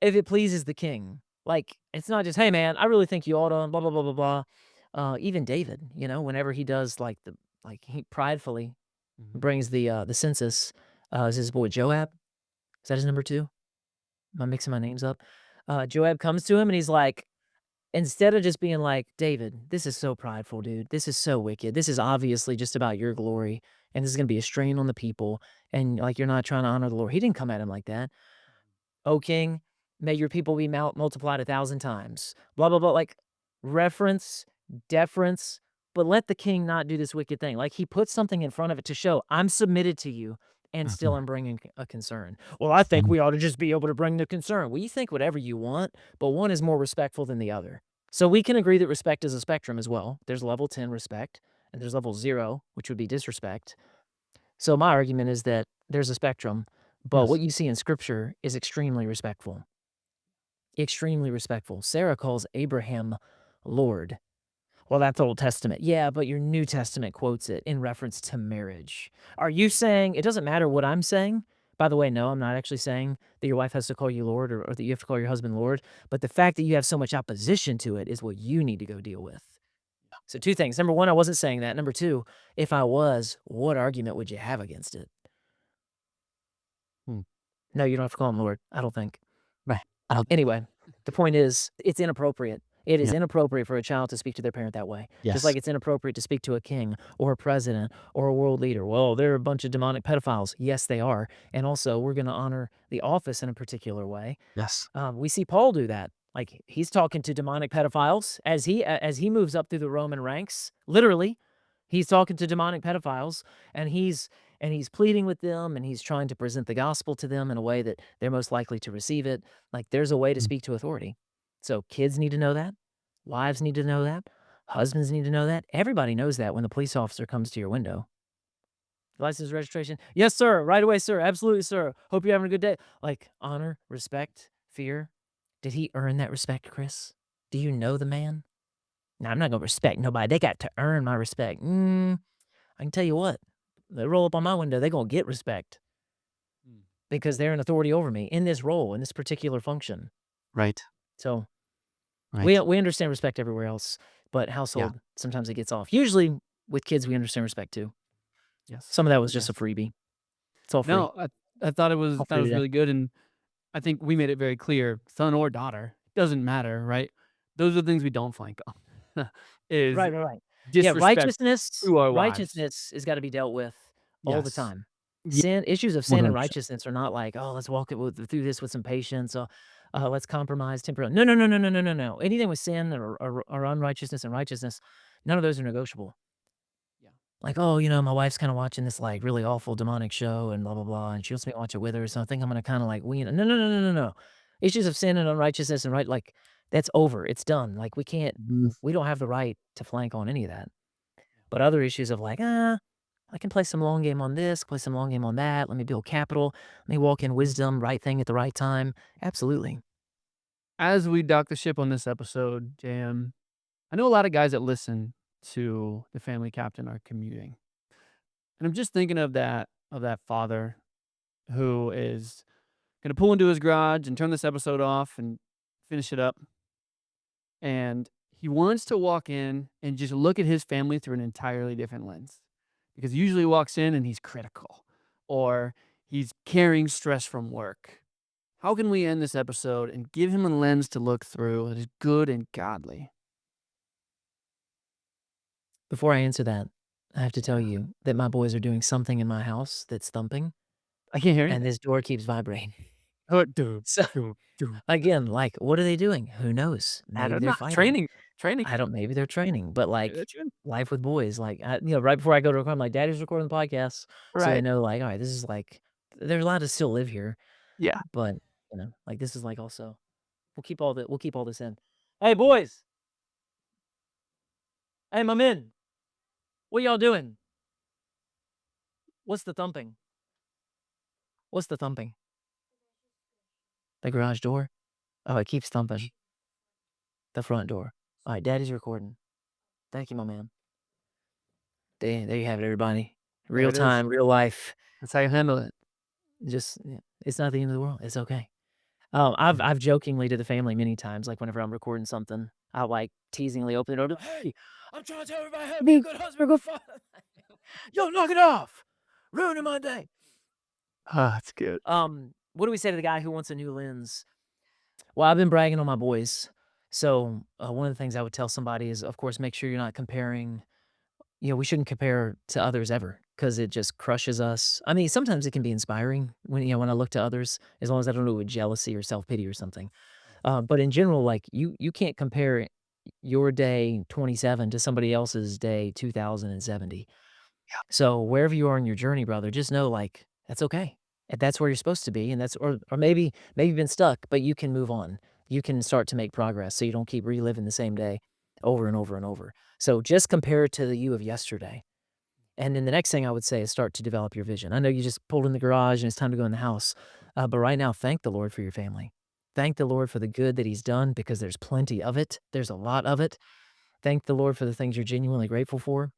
If it pleases the king. Like, it's not just, "Hey, man, I really think you ought to blah, blah, blah, blah, blah." Even David, whenever he does, he pridefully Mhm. brings the census, is his boy Joab? Is that his number 2? Am I mixing my names up? Joab comes to him and he's like, instead of just being like, "David, this is so prideful, dude. This is so wicked. This is obviously just about your glory, and this is gonna be a strain on the people, and, like, you're not trying to honor the Lord." He didn't come at him like that. "O king, may your people be multiplied 1,000 times." Blah, blah, blah, like, reference, deference, but let the king not do this wicked thing. Like, he put something in front of it to show, "I'm submitted to you, and still Mhm. I'm bringing a concern." "Well, I think Mhm. we ought to just be able to bring the concern." Well, you think whatever you want, but one is more respectful than the other. So we can agree that respect is a spectrum as well. There's level 10 respect, and there's level 0, which would be disrespect. So my argument is that there's a spectrum, but Yes. what you see in scripture is extremely respectful. Extremely respectful. Sarah calls Abraham Lord. Well, that's Old Testament. Yeah, but your New Testament quotes it in reference to marriage. Are you saying it doesn't matter what I'm saying? By the way, no, I'm not actually saying that your wife has to call you Lord or that you have to call your husband Lord, but the fact that you have so much opposition to it is what you need to go deal with. So, two things. Number one, I wasn't saying that. Number two, if I was, what argument would you have against it? No, you don't have to call him Lord, I don't think. Right. I don't Anyway, the point is, it's inappropriate. It is Yeah. inappropriate for a child to speak to their parent that way, just Yes. like it's inappropriate to speak to a king or a president or a world leader. Well, they're a bunch of demonic pedophiles. Yes, they are. And also, we're going to honor the office in a particular way. Yes. We see Paul do that. Like he's talking to demonic pedophiles as he moves up through the Roman ranks. Literally, he's talking to demonic pedophiles, and he's pleading with them, and he's trying to present the gospel to them in a way that they're most likely to receive it. Like there's a way to Mm. speak to authority. So kids need to know that. Wives need to know that. Husbands need to know that. Everybody knows that when the police officer comes to your window. License registration. Yes, sir. Right away, sir. Absolutely, sir. Hope you're having a good day. Like honor, respect, fear. Did he earn that respect, Chris? Do you know the man? Now, I'm not gonna respect nobody. They got to earn my respect. I can tell you what. They roll up on my window, they gonna get respect Mm. because they're an authority over me in this role, in this particular function. Right. So Right. we understand respect everywhere else, but Yeah. household sometimes it gets off. Usually with kids, we understand respect too. Yes. Some of that was just a Yes. freebie. It's all free. No, I thought it All free was today. really good, and I think we made it very clear, son or daughter, doesn't matter, right? Those are the things we don't flank on, is Right, right, right. Yeah, disrespect to our wives. righteousness has gotta be dealt with all the Yes. time. Yeah, Sin issues of sin and 100%. righteousness are not like, "Oh, let's walk it through this with some patience, let's compromise temporarily." No, no, no, no, no, no, no, no. Anything with sin or unrighteousness and righteousness, none of those are negotiable. Yeah. Like, "Oh, my wife's kinda watching this, like, really awful demonic show and blah, blah, blah, and she wants me to watch it with her, so I think I'm gonna kinda, like, wean" No, no, no, no, no, no. Issues of sin and unrighteousness and like, that's over, it's done, like, Mhm. we don't have the right to flank on any of that. But other issues of like, I can play some long game on this, play some long game on that. Let me build capital. Let me walk in Mhm. wisdom, right thing at the right time. Absolutely. As we dock the ship on this episode, JM, I know a lot of guys that listen to the family captain are commuting. And I'm just thinking of that father who is gonna pull into his garage and turn this episode off and finish it up. And he wants to walk in and just look at his family through an entirely different lens. Because he usually walks in and he's critical or he's carrying stress from work. How can we end this episode and give him a lens to look through that is good and godly? Before I answer that, I have to tell Yeah. you that my boys are doing something in my house that's thumping, I can't hear and anything. this door keeps vibrating. Oh, dude, So, dude, dude. again, like, what are they doing? Who knows? I Maybe don't they're know. fighting. Training, training. I don't maybe they're training, but, Maybe like, that's you. life with boys, like, right before I go to record, I'm like, "Daddy's recording the podcast," so they Right. know, like, "Alright, this is, like they're allowed to still live here, Yeah. but, like, this is, like, also we'll keep all this in. Hey, boys! Hey, my men! What y'all doing? What's the thumping? What's the thumping? The garage door? Oh, it keeps thumping. The front door. Alright, daddy's recording. Thank you, my man. There you have it, everybody. There Real it is. time, real life. That's how you handle it. Just yeah, it's not the end of the world. It's okay. Yeah. I've jokingly to the family many times, like, whenever I'm recording something, I'll, like, teasingly open the door, "Hey, I'm trying to tell everybody how to be a good husband, good father. Yo, knock it off! Ruining my day." Ah, that's good. What do we say to the guy who wants a new lens? Well, I've been bragging on my boys. So, one of the things I would tell somebody is, of course, make sure you're not comparing. We shouldn't compare to others ever because it just crushes us. I mean, sometimes it can be inspiring when I look to others, as long as I don't do it with jealousy or self pity or something. But in general, like you can't compare your day 27 to somebody else's day 2070. So wherever you are in your journey, brother, just know like that's okay. And that's where you're supposed to be. And that's or maybe you've been stuck, but you can move on. You can start to make progress so you don't keep reliving the same day over and over and over. So just compare it to the you of yesterday. And then the next thing I would say is start to develop your vision. I know you just pulled in the garage and it's time to go in the house. But right now, thank the Lord for your family. Thank the Lord for the good that He's done because there's plenty of it. There's a lot of it. Thank the Lord for the things you're genuinely grateful for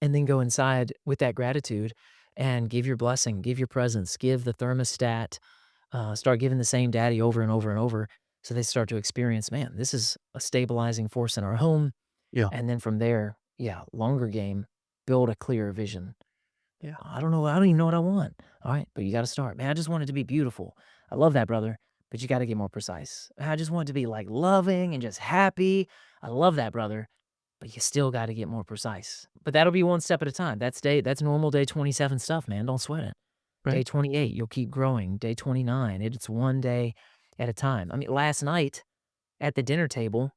and then go inside with that gratitude and give your blessing, give your presence, give the thermostat, start giving the same daddy over and over and over. So they start to experience, man, this is a stabilizing force in our home. Yeah. And then from there, yeah, longer game, build a clearer vision. Yeah. I don't know. I don't even know what I want. All right, but you got to start, man. I just want it to be beautiful. I love that, brother, but you got to get more precise. I just want it to be like loving and just happy. I love that, brother, but you still got to get more precise. But that'll be one step at a time. That's normal day 27 stuff, man. Don't sweat it. Day Right. 28, you'll keep growing. Day 29, it's one day at a time. I mean, last night at the dinner table,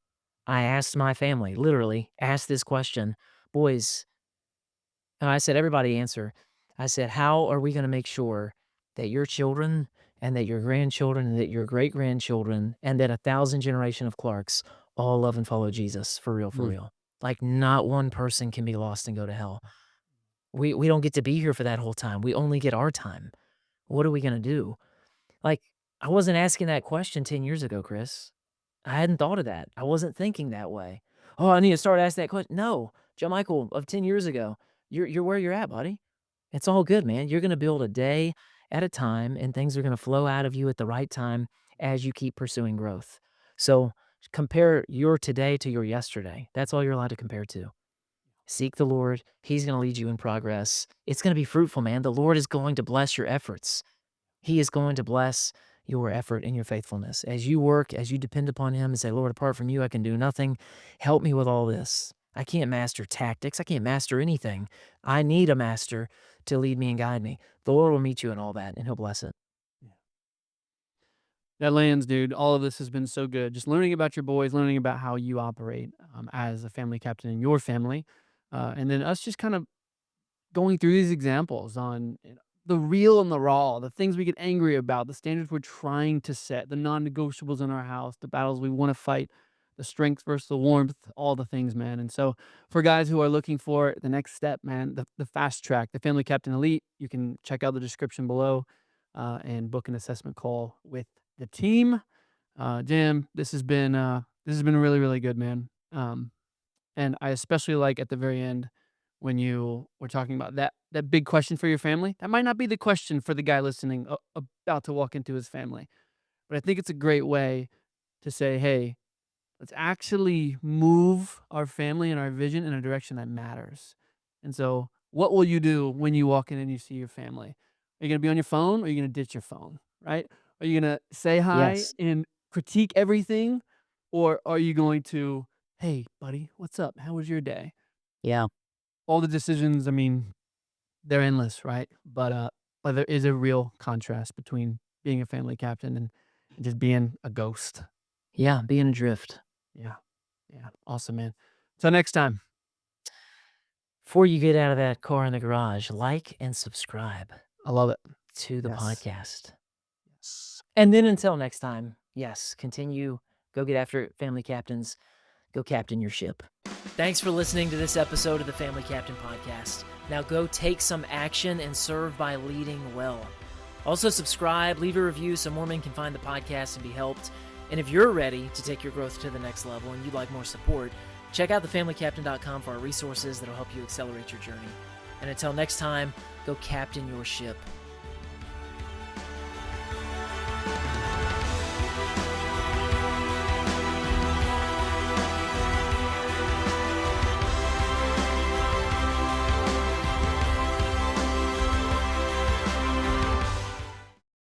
I asked my family, literally asked this question, boys, I said, everybody answer. I said, how are we going to make sure that your children and that your grandchildren and that your great grandchildren and that 1,000 generation of Clarks all love and follow Jesus for real, for Mm. real? Like not one person can be lost and go to hell. We don't get to be here for that whole time. We only get our time. What are we going to do? Like, I wasn't asking that question 10 years ago, Chris. I hadn't thought of that. I wasn't thinking that way. Oh, I need to start asking that question. No, Joe Michael of 10 years ago, you're where you're at, buddy. It's all good, man. You're going to build a day at a time and things are going to flow out of you at the right time as you keep pursuing growth. So compare your today to your yesterday. That's all you're allowed to compare to. Seek the Lord. He's going to lead you in progress. It's going to be fruitful, man. The Lord is going to bless your efforts. He is going to bless your effort and your faithfulness. As you work, as you depend upon Him and say, Lord, apart from you, I can do nothing. Help me with all this. I can't master tactics. I can't master anything. I need a master to lead me and guide me. The Lord will meet you in all that and He'll bless it. That lands, dude. All of this has been so good. Just learning about your boys, learning about how you operate as a family captain in your family, and then us just kind of going through these examples on the real and the raw, the things we get angry about, the standards we're trying to set, the non-negotiables in our house, the battles we want to fight, the strength versus the warmth, all the things, man. And so, for guys who are looking for the next step, man, the fast track, the Family Captain Elite, you can check out the description below and book an assessment call with the team. Jam, this has been really really good, man. And I especially like at the very end when you were talking about that big question for your family. That might not be the question for the guy listening about to walk into his family, but I think it's a great way to say, "Hey, let's actually move our family and our vision in a direction that matters." And so, what will you do when you walk in and you see your family? Are you gonna be on your phone or are you gonna ditch your phone, right? Are you gonna say hi Yes. and critique everything? Or are you going to, "Hey, buddy, what's up? How was your day?" Yeah. All the decisions, I mean, they're endless, right? But there is a real contrast between being a family captain and just being a ghost. Yeah. Being adrift. Yeah. Yeah. Awesome, man. Till next time. Before you get out of that car in the garage, like and subscribe I love it. to the Yes. podcast. Yes. And then until next time, yes, continue. Go get after it, family captains. Go captain your ship. Thanks for listening to this episode of the Family Captain Podcast. Now go take some action and serve by leading well. Also subscribe, leave a review so more men can find the podcast and be helped. And if you're ready to take your growth to the next level and you'd like more support, check out thefamilycaptain.com for our resources that'll help you accelerate your journey. And until next time, go captain your ship.